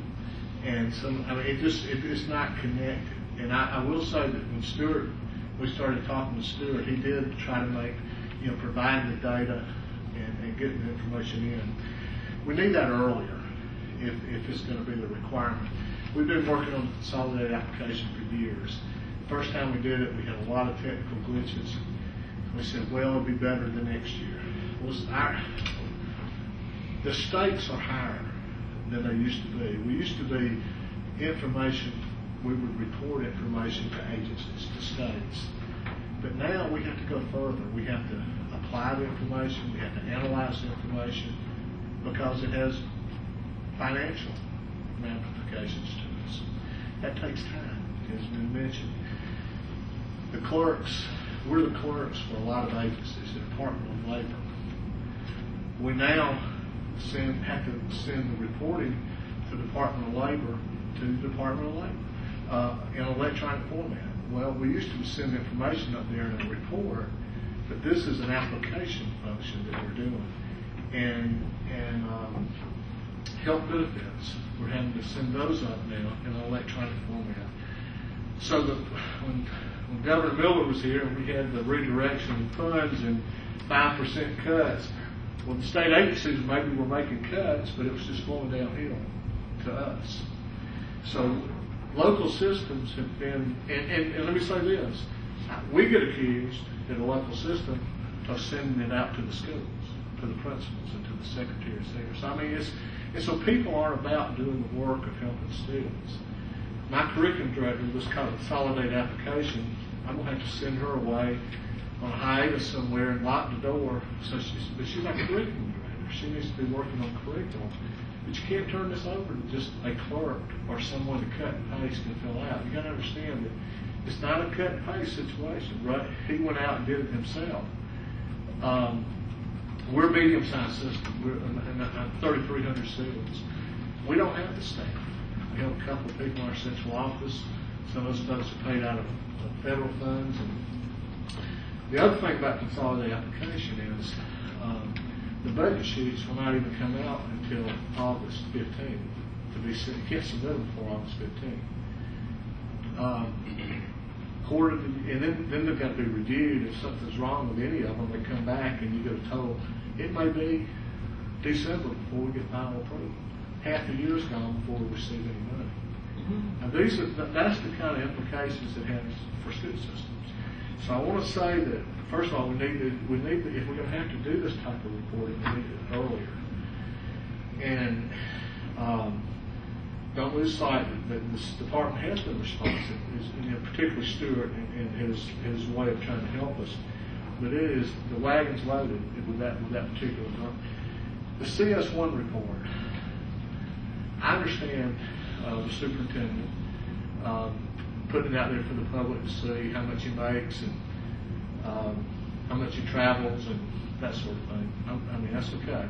And it's not connected. And I will say that when we started talking with Stuart, he did try to provide the data and get the information in. We need that earlier if it's going to be the requirement. We've been working on the consolidated application for years. The first time we did it, we had a lot of technical glitches. We said, well, it'll be better the next year. The stakes are higher than they used to be. We used to be information, we would report information to agencies, to states. But now we have to go further. We have to apply the information, we have to analyze the information, because it has financial ramifications to us. That takes time, as has been mentioned. The clerks, we're the clerks for a lot of agencies, the Department of Labor. We now have to send the reporting to the Department of Labor in electronic format. Well, we used to send information up there in a report, but this is an application function that we're doing. And health benefits, we're having to send those up now in an electronic format. So that when Governor Miller was here and we had the redirection of funds and 5% cuts, well, the state agencies maybe were making cuts, but it was just flowing downhill to us. So local systems have been, and let me say this, we get accused in the local system of sending it out to the schools, to the principals and to the secretaries there. So I mean, and so people aren't about doing the work of helping students. My curriculum director was called Consolidate Application. I'm going to have to send her away on a hiatus somewhere and lock the door. But she's not a curriculum director. She needs to be working on curriculum. But you can't turn this over to just a clerk or someone to cut and paste and fill out. You got to understand that it's not a cut and paste situation, right? He went out and did it himself. We're a medium-sized system. We're 3,300 students. We don't have the staff. We have a couple of people in our central office. Some of those folks are paid out of federal funds. And the other thing about Consolidated Application is the budget sheets will not even come out until August 15th to be sent. You can't submit them before August 15th. And then they've got to be reviewed. If something's wrong with any of them, they come back and you get a total. It may be December before we get final approval. Half the year's gone before we receive any money. Now that's the kind of implications it has for student systems. So I want to say that first of all, we need to, if we're going to have to do this type of reporting, we need it earlier. And don't lose sight that this department has been responsive, particularly Stuart and his way of trying to help us. But it is, the wagon's loaded with that particular number. The CS1 report, I understand the superintendent putting it out there for the public to see how much he makes and how much he travels and that sort of thing. I mean, that's okay.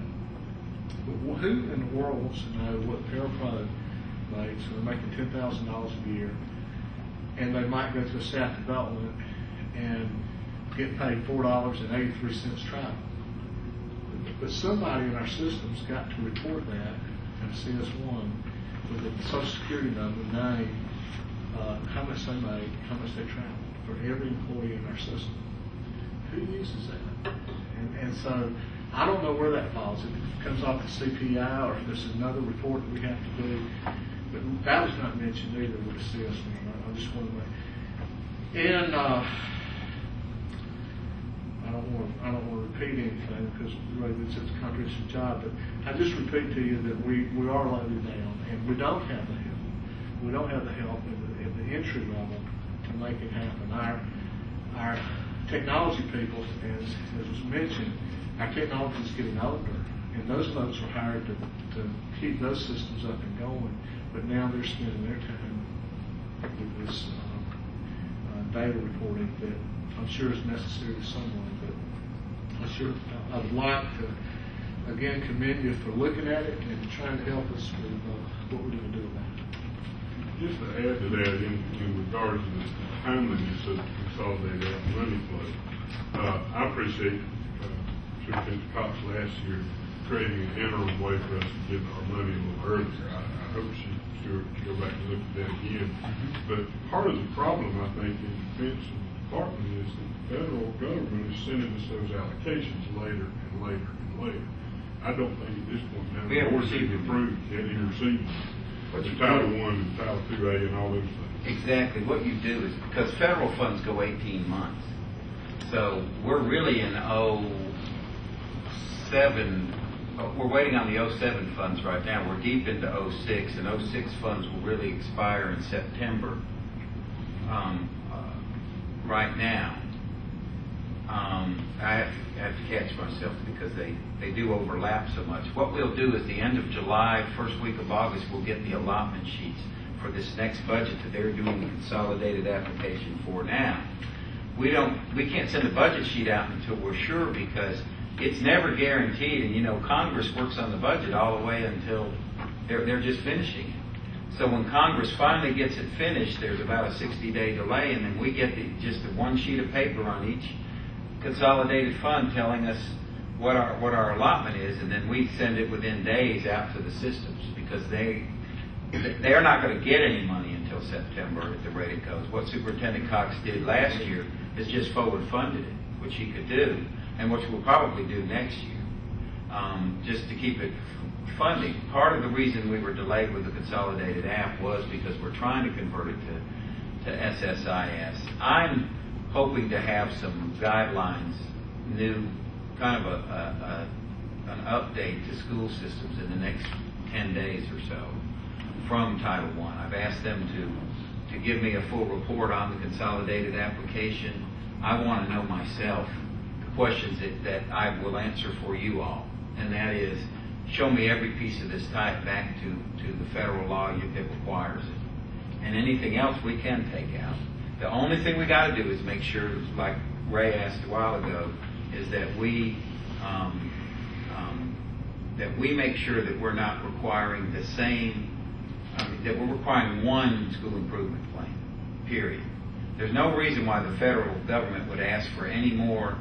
But who in the world wants to know what Parapro makes? So they're making $10,000 a year, and they might go to a staff development and get paid $4.83 travel. But somebody in our system's got to report that and CS1 with a Social Security number, name, how much they make, how much they travel for every employee in our system. Who uses that? And so I don't know where that falls. If it comes off the CPI or if there's another report that we have to do. But that was not mentioned either with the CS1. I just want to make. And I don't want to repeat anything because really it's a contradictory job. But I just repeat to you that we are loaded down and we don't have the help. We don't have the help at the entry level to make it happen. Our technology people, as was mentioned, our technology is getting older, and those folks were hired to keep those systems up and going. But now they're spending their time with this data reporting that I'm sure is necessary to someone. But I would like to again commend you for looking at it and trying to help us with what we're going to do about it. Just to add to that, in regards to the timeliness of consolidated money flow, I appreciate Superintendent Cox last year creating an interim way for us to get our money a little earlier. I hope Stuart can go back and look at that again. But part of the problem, I think, in the defense department is that the federal government is sending us those allocations later and later and later. I don't think at this point now the board's approved yet even received Title I and Title IIA and all those things. Exactly. What you do is, because federal funds go 18 months, so we're really in 07. We're waiting on the 07 funds right now. We're deep into 06, and 06 funds will really expire in September. Right now, I have to catch myself because they do overlap so much. What we'll do is the end of July, first week of August, we'll get the allotment sheets for this next budget that they're doing the consolidated application for now. We can't send a budget sheet out until we're sure because it's never guaranteed, and Congress works on the budget all the way until they're just finishing it. So when Congress finally gets it finished, there's about a 60-day delay, and then we get just the one sheet of paper on each consolidated fund telling us what our allotment is, and then we send it within days out to the systems, because they're not going to get any money until September at the rate it goes. What Superintendent Cox did last year is just forward funded it, which he could do, and which we'll probably do next year, just to keep it funding. Part of the reason we were delayed with the consolidated app was because we're trying to convert it to SSIS. I'm hoping to have some guidelines, new kind of an update to school systems in the next 10 days or so from Title I. I've asked them to give me a full report on the consolidated application. I want to know myself the questions that I will answer for you all, and that is, show me every piece of this type back to the federal law that requires it. And anything else we can take out. The only thing we got to do is make sure, like Ray asked a while ago, is that we make sure that we're not requiring the same, that we're requiring one school improvement plan, period. There's no reason why the federal government would ask for any more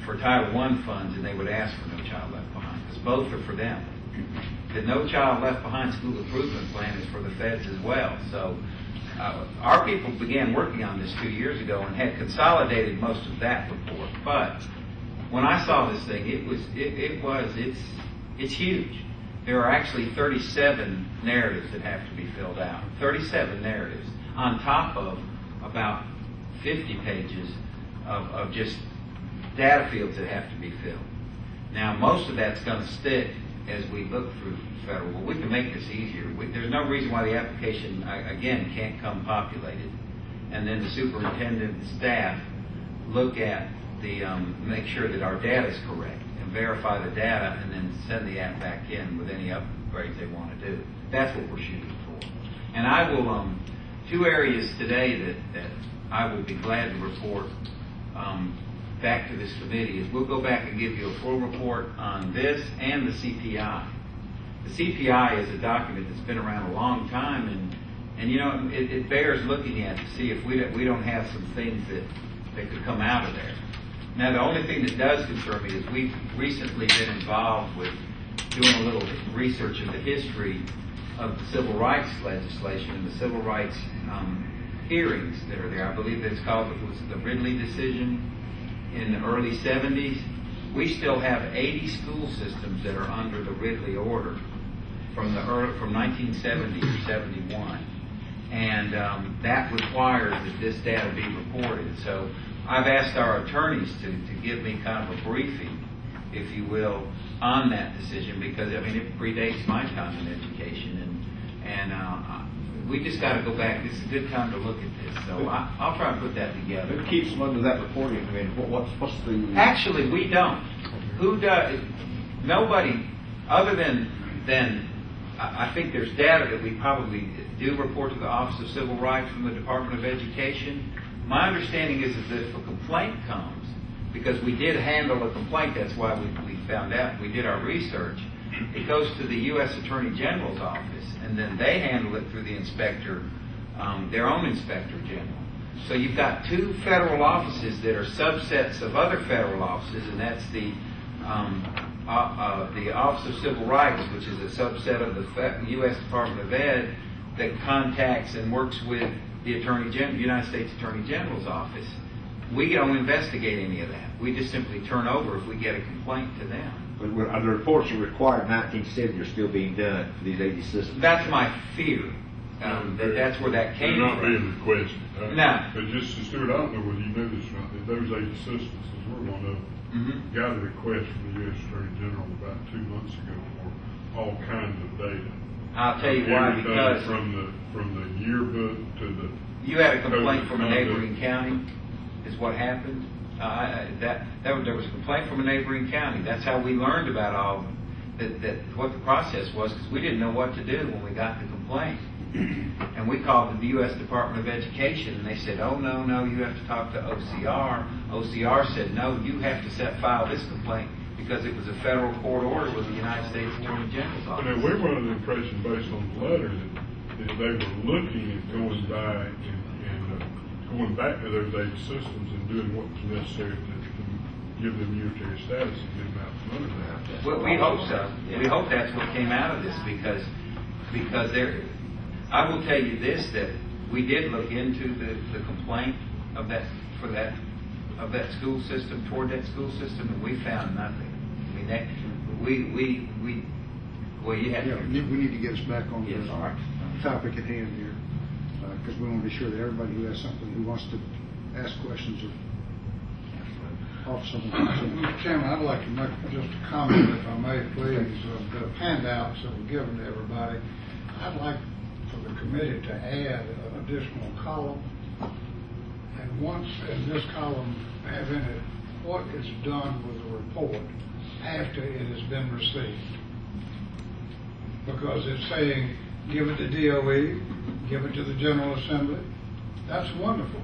for Title I funds than they would ask for No Child Left Behind, because both are for them. The No Child Left Behind school improvement plan is for the feds as well. So our people began working on this 2 years ago and had consolidated most of that report. But when I saw this thing, it's huge. There are actually 37 narratives that have to be filled out. 37 narratives on top of about 50 pages of just data fields that have to be filled. Now, most of that's going to stick as we look through federal. Well, we can make this easier. There's no reason why the application, again, can't come populated. And then the superintendent and staff look at make sure that our data is correct and verify the data, and then send the app back in with any upgrades they want to do. That's what we're shooting for. And I will, 2 areas today that I will be glad to report back to this committee is we'll go back and give you a full report on this and the CPI. The CPI is a document that's been around a long time, and you know, it bears looking at to see if we don't have some things that could come out of there. Now, the only thing that does concern me is we've recently been involved with doing a little research in the history of the civil rights legislation and the civil rights hearings that are there. I believe it's called, it was the Ridley decision in the early 70s. We still have 80 school systems that are under the Ridley order from 1970 to 71. And that requires that this data be reported. So I've asked our attorneys to give me kind of a briefing, if you will, on that decision, because I mean it predates my time in education, and we just got to go back. This is a good time to look at this. So I'll try and put that together. Who keeps them under that reporting? I mean, what's the? Actually, we don't. Who does? Nobody, other than I think there's data that we probably do report to the Office of Civil Rights from the Department of Education. My understanding is that if a complaint comes, because we did handle a complaint, that's why we found out, we did our research, it goes to the U.S. Attorney General's office, and then they handle it through the inspector, their own inspector general. So you've got 2 federal offices that are subsets of other federal offices, and that's the Office of Civil Rights, which is a subset of the U.S. Department of Ed, that contacts and works with the Attorney General, United States Attorney General's office. We don't investigate any of that. We just simply turn over if we get a complaint to them. But the reports are required 1970 are still being done for these 80 systems. That's my fear. That's where that came They're not from. being requested. No. But just, Stuart, I don't know whether you know this or not, that those 80 systems, as we're one of them, got a request from the U.S. Attorney General about 2 months ago for all kinds of data. I'll tell you why, Everything because from the yearbook to the... you had a complaint from a neighboring county, is what happened. There was a complaint from a neighboring county. That's how we learned about all what the process was, because we didn't know what to do when we got the complaint. And we called the U.S. Department of Education, and they said, oh, no, you have to talk to OCR. OCR said, no, you have to file this complaint because it was a federal court order with the United States Attorney General's office. Now, we're under the impression, based on the letter, that they were looking at going by and going back to their data systems and doing what was necessary to give them unitary status and get them out from under that. Well, we hope so. We hope that's what came out of this, because there. I will tell you this, that we did look into the complaint of that school system toward that school system, and we found nothing. I mean, that well, you have to. We need to get us back on the topic at hand here, because we want to be sure that everybody who has something, who wants to ask questions or offer something. Mr. Chairman, I'd like to make just a comment, if I may, please. The handouts that were given to everybody, I'd like for the committee to add an additional column, and once in this column have in it what is done with the report after it has been received. Because it's saying, give it to DOE, give it to the General Assembly. That's wonderful.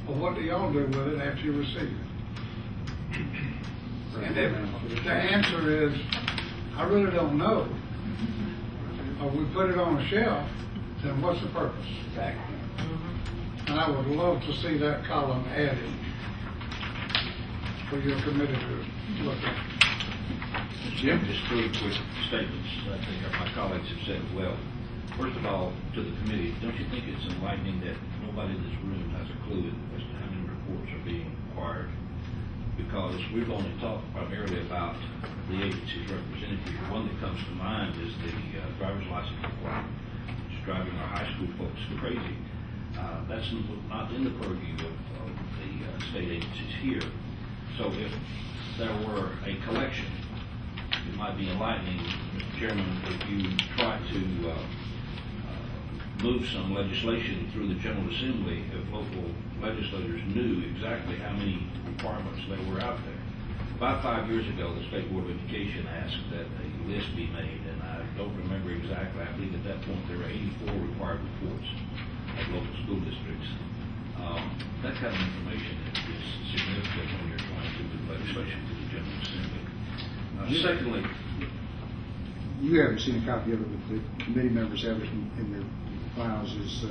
But what do y'all do with it after you receive it? And if the answer is, I really don't know, or we put it on a shelf, then what's the purpose? Exactly. And I would love to see that column added for your committee to look at. Jim, just three quick statements. I think my colleagues have said it well. First of all, to the committee, don't you think it's enlightening that nobody in this room has a clue as to how many reports are being required? Because we've only talked primarily about the agencies represented here. One that comes to mind is the driver's license requirement. It's driving our high school folks crazy. That's not in the purview of the state agencies here. So if there were a collection, it might be enlightening, Mr. Chairman, if you try to move some legislation through the General Assembly, if local legislators knew exactly how many requirements there were out there. About 5 years ago, the State Board of Education asked that a list be made, and I don't remember exactly. I believe at that point there were 84 required reports of local school districts. That kind of information is significant when you're trying to do legislation through the General Assembly. Secondly, you haven't seen a copy of it, but the committee members have it in their files. Is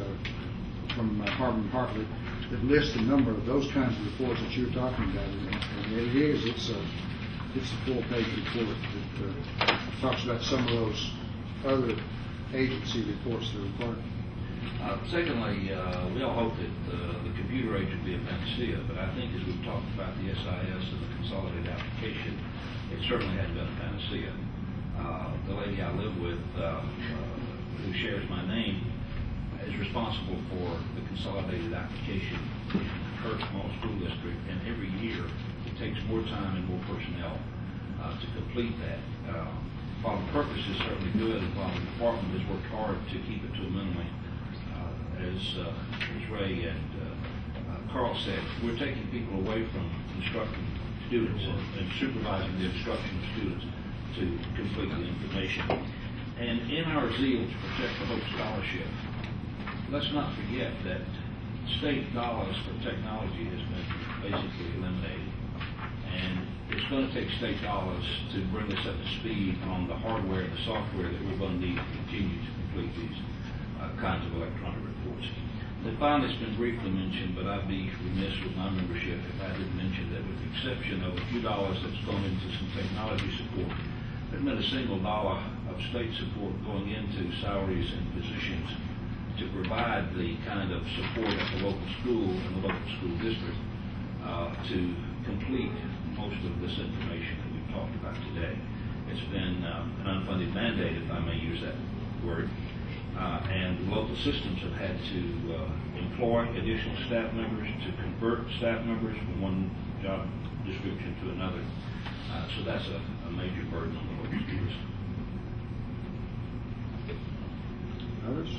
from Harbin Hartley that lists a number of those kinds of reports that you're talking about, and it's a full-page report that talks about some of those other agency reports that are required. Secondly, we all hope that the computer age would be a panacea, but I think as we've talked about the SIS and the consolidated application, it certainly hasn't been a panacea. The lady I live with, who shares my name, is responsible for the consolidated application in her small school district, and every year it takes more time and more personnel to complete that. While the purpose is certainly good, and while the department has worked hard to keep it to a minimum, as Ray and Carl said, we're taking people away from instructing students and supervising the instruction of students to complete the information. And in our zeal to protect the Hope Scholarship, let's not forget that state dollars for technology has been basically eliminated. And it's going to take state dollars to bring us up to speed on the hardware and the software that we're going to need to continue to complete these kinds of electronic reports. And finally, it's been briefly mentioned, but I'd be remiss with my membership if I didn't mention that with the exception of a few dollars that's gone into some technology support, there's been a single dollar of state support going into salaries and positions to provide the kind of support at the local school and the local school district to complete most of this information that we've talked about today. It's been an unfunded mandate, if I may use that word, and local systems have had to employ additional staff members to convert staff members from one job description to another. So that's a major burden on the local schools. Others?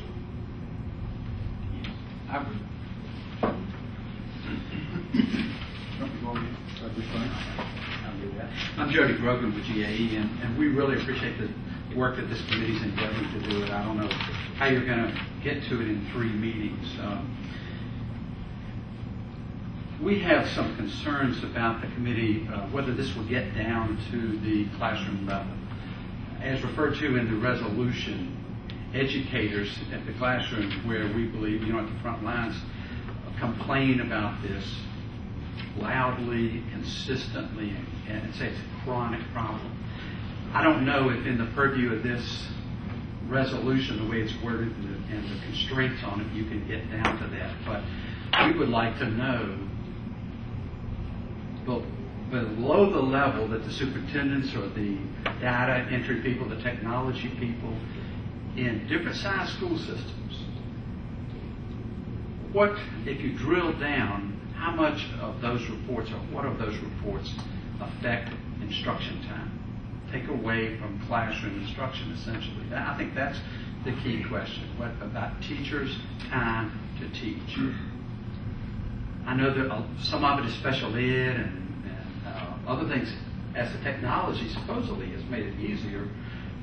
I'm Jody Grogan with GAE, and we really appreciate the work that this committee's endeavoring to do it. I don't know how you're going to get to it in 3 meetings. We have some concerns about the committee, whether this will get down to the classroom level. As referred to in the resolution, educators at the classroom where we believe, at the front lines, complain about this loudly, consistently, and say it's a chronic problem. I don't know if in the purview of this resolution, the way it's worded and the constraints on it, you can get down to that. But we would like to know below the level that the superintendents or the data entry people, the technology people in different size school systems, what, if you drill down, how much of those reports or what of those reports affect instruction time? Take away from classroom instruction, essentially. I think that's the key question. What about teachers' time to teach? I know that some of it is special ed and other things, as the technology supposedly has made it easier.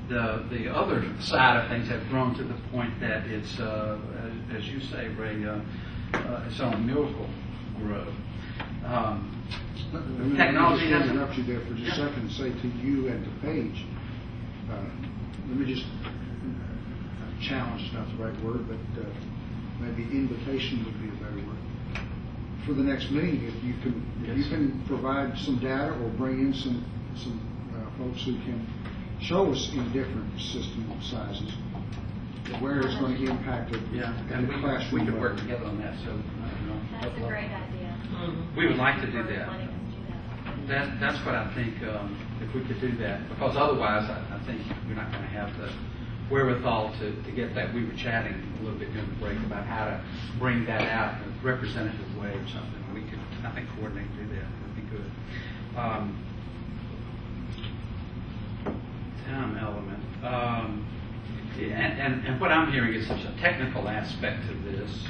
The other side of things have grown to the point that it's, as you say, Ray, it's on a miracle road. Technology Let me doesn't interrupt you there for just a second and say to you and to Paige, let me just challenge is not the right word, but maybe invitation would be a better word. For the next meeting, if you can provide some data or bring in some folks who can show us in different system sizes where it's going to impact it. And we could work together on that. So That's a great idea. we would like to do that. That's what I think. If we could do that, because otherwise, I think we're not going to have the wherewithal to get that. We were chatting a little bit during the break about how to bring that out in a representative way or something. We could, I think, coordinate and do that. Would be good. Time element. And what I'm hearing is such a technical aspect to this.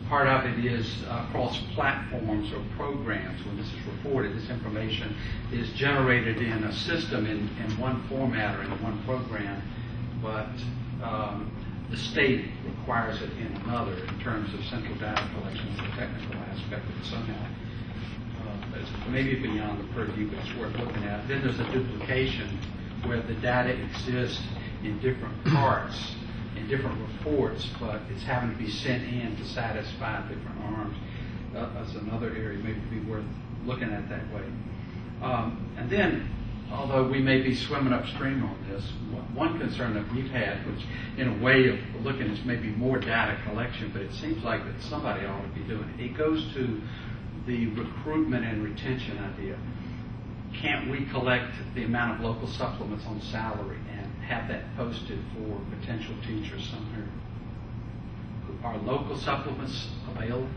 Part of it is across platforms or programs. When this is reported, this information is generated in a system in one format or in one program, but the state requires it in another in terms of central data collection. The technical aspect of it somehow it's maybe beyond the purview, but it's worth looking at. Then there's a duplication where the data exists in different parts, in different reports, but it's having to be sent in to satisfy different arms. That's another area maybe be worth looking at that way. And then, although we may be swimming upstream on this, one concern that we've had, which in a way of looking is maybe more data collection, but it seems like that somebody ought to be doing it. It goes to the recruitment and retention idea. Can't we collect the amount of local supplements on salary and have that posted for potential teachers somewhere? Are local supplements available?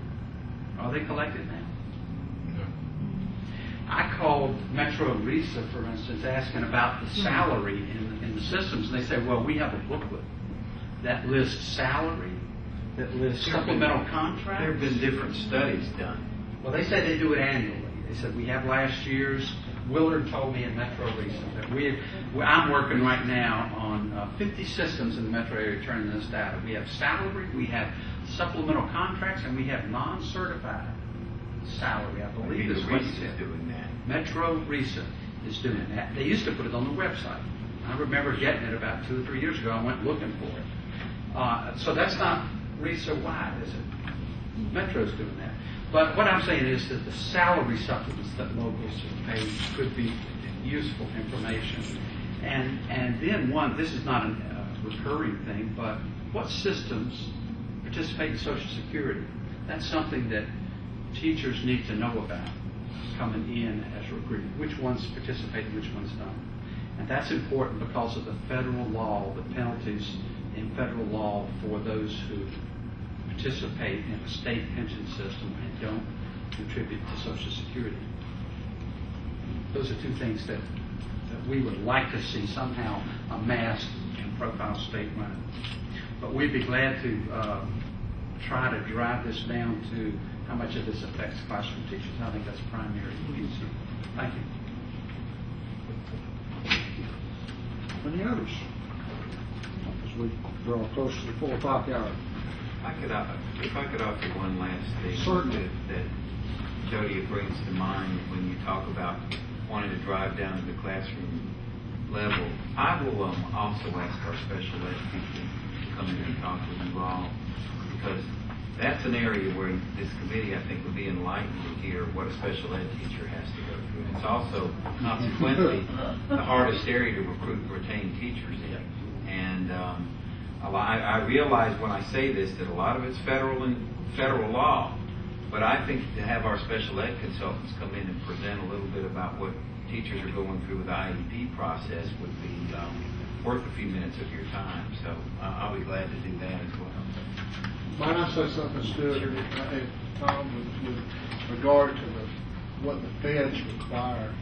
Are they collected now? No. I called Metro Risa, for instance, asking about the salary in the systems, and they said, well, we have a booklet that lists salary, that lists supplemental contracts. There have been different studies done. Well, they said they do it annually. They said we have last year's. Willard told me in Metro Risa that I'm working right now on 50 systems in the metro area turning this data. We have salary, we have supplemental contracts, and we have non-certified salary. I believe is what he said. Doing that. Metro Risa is doing that. They used to put it on the website. I remember getting it about 2 or 3 years ago. I went looking for it. So that's not Risa wide, is it? Metro's doing that. But what I'm saying is that the salary supplements that locals pay could be useful information. And then this is not a recurring thing, but what systems participate in Social Security? That's something that teachers need to know about coming in as recruited. Which ones participate and which ones don't. And that's important because of the federal law, the penalties in federal law for those who participate in a state pension system and don't contribute to Social Security. Those are two things that we would like to see somehow amassed and profile statewide. But we'd be glad to try to drive this down to how much of this affects classroom teachers. I think that's primary. Thank you. Any others? As we draw close to the 4 o'clock hour. If I could offer one last thing. Certainly. That Jody, it brings to mind when you talk about wanting to drive down to the classroom level. I will also ask our special ed people to come in and talk with you all, because that's an area where this committee, I think, would be enlightened to hear what a special ed teacher has to go through. And it's also, consequently, the hardest area to recruit and retain teachers in. And I realize when I say this that a lot of it's federal law, but I think to have our special ed consultants come in and present a little bit about what teachers are going through with the IEP process would be worth a few minutes of your time. So I'll be glad to do that as well. Might I say something, Stuart, and Tom, with regard to what the feds require?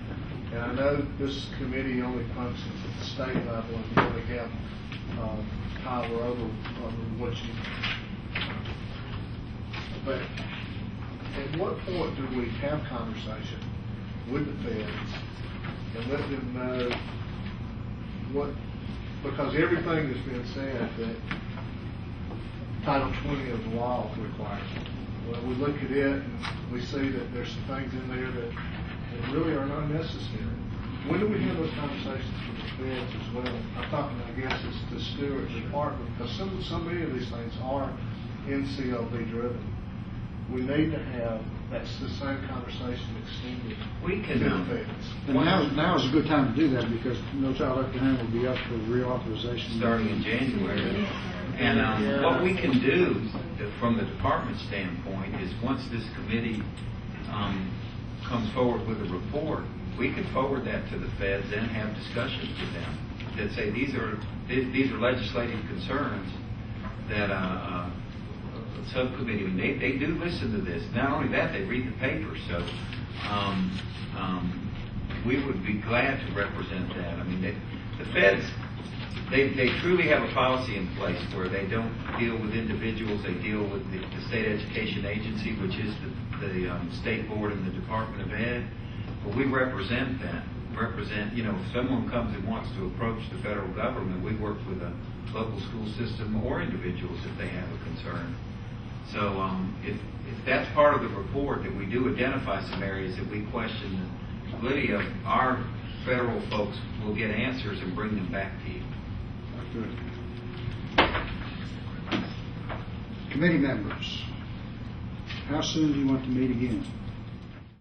And I know this committee only functions at the state level and you only have power over what you. But at what point do we have conversation with the feds and let them know what? Because everything has been said that Title 20 of the law requires. Well, we look at it and we see that there's some things in there that really are not necessary. When do we have those conversations with the feds as well? I'm talking, I guess, it's the Stewart's department, because so many of these things are NCLB driven. We need to have the same conversation extended to the feds. And now is a good time to do that, because No Child Left Behind will be up for reauthorization starting in January. And what we can do from the department standpoint is once this committee comes forward with a report, we can forward that to the feds and have discussions with them that say these are legislative concerns that a subcommittee, and they do listen to this. Not only that, they read the paper. So we would be glad to represent that. I mean, the feds, they truly have a policy in place where they don't deal with individuals. They deal with the state education agency, which is the state board and the Department of Ed. But we represent that. If someone comes and wants to approach the federal government, we work with a local school system or individuals if they have a concern. So if that's part of the report, that we do identify some areas that we question the validity of, our federal folks will get answers and bring them back to you. Good. Committee members, how soon do you want to meet again?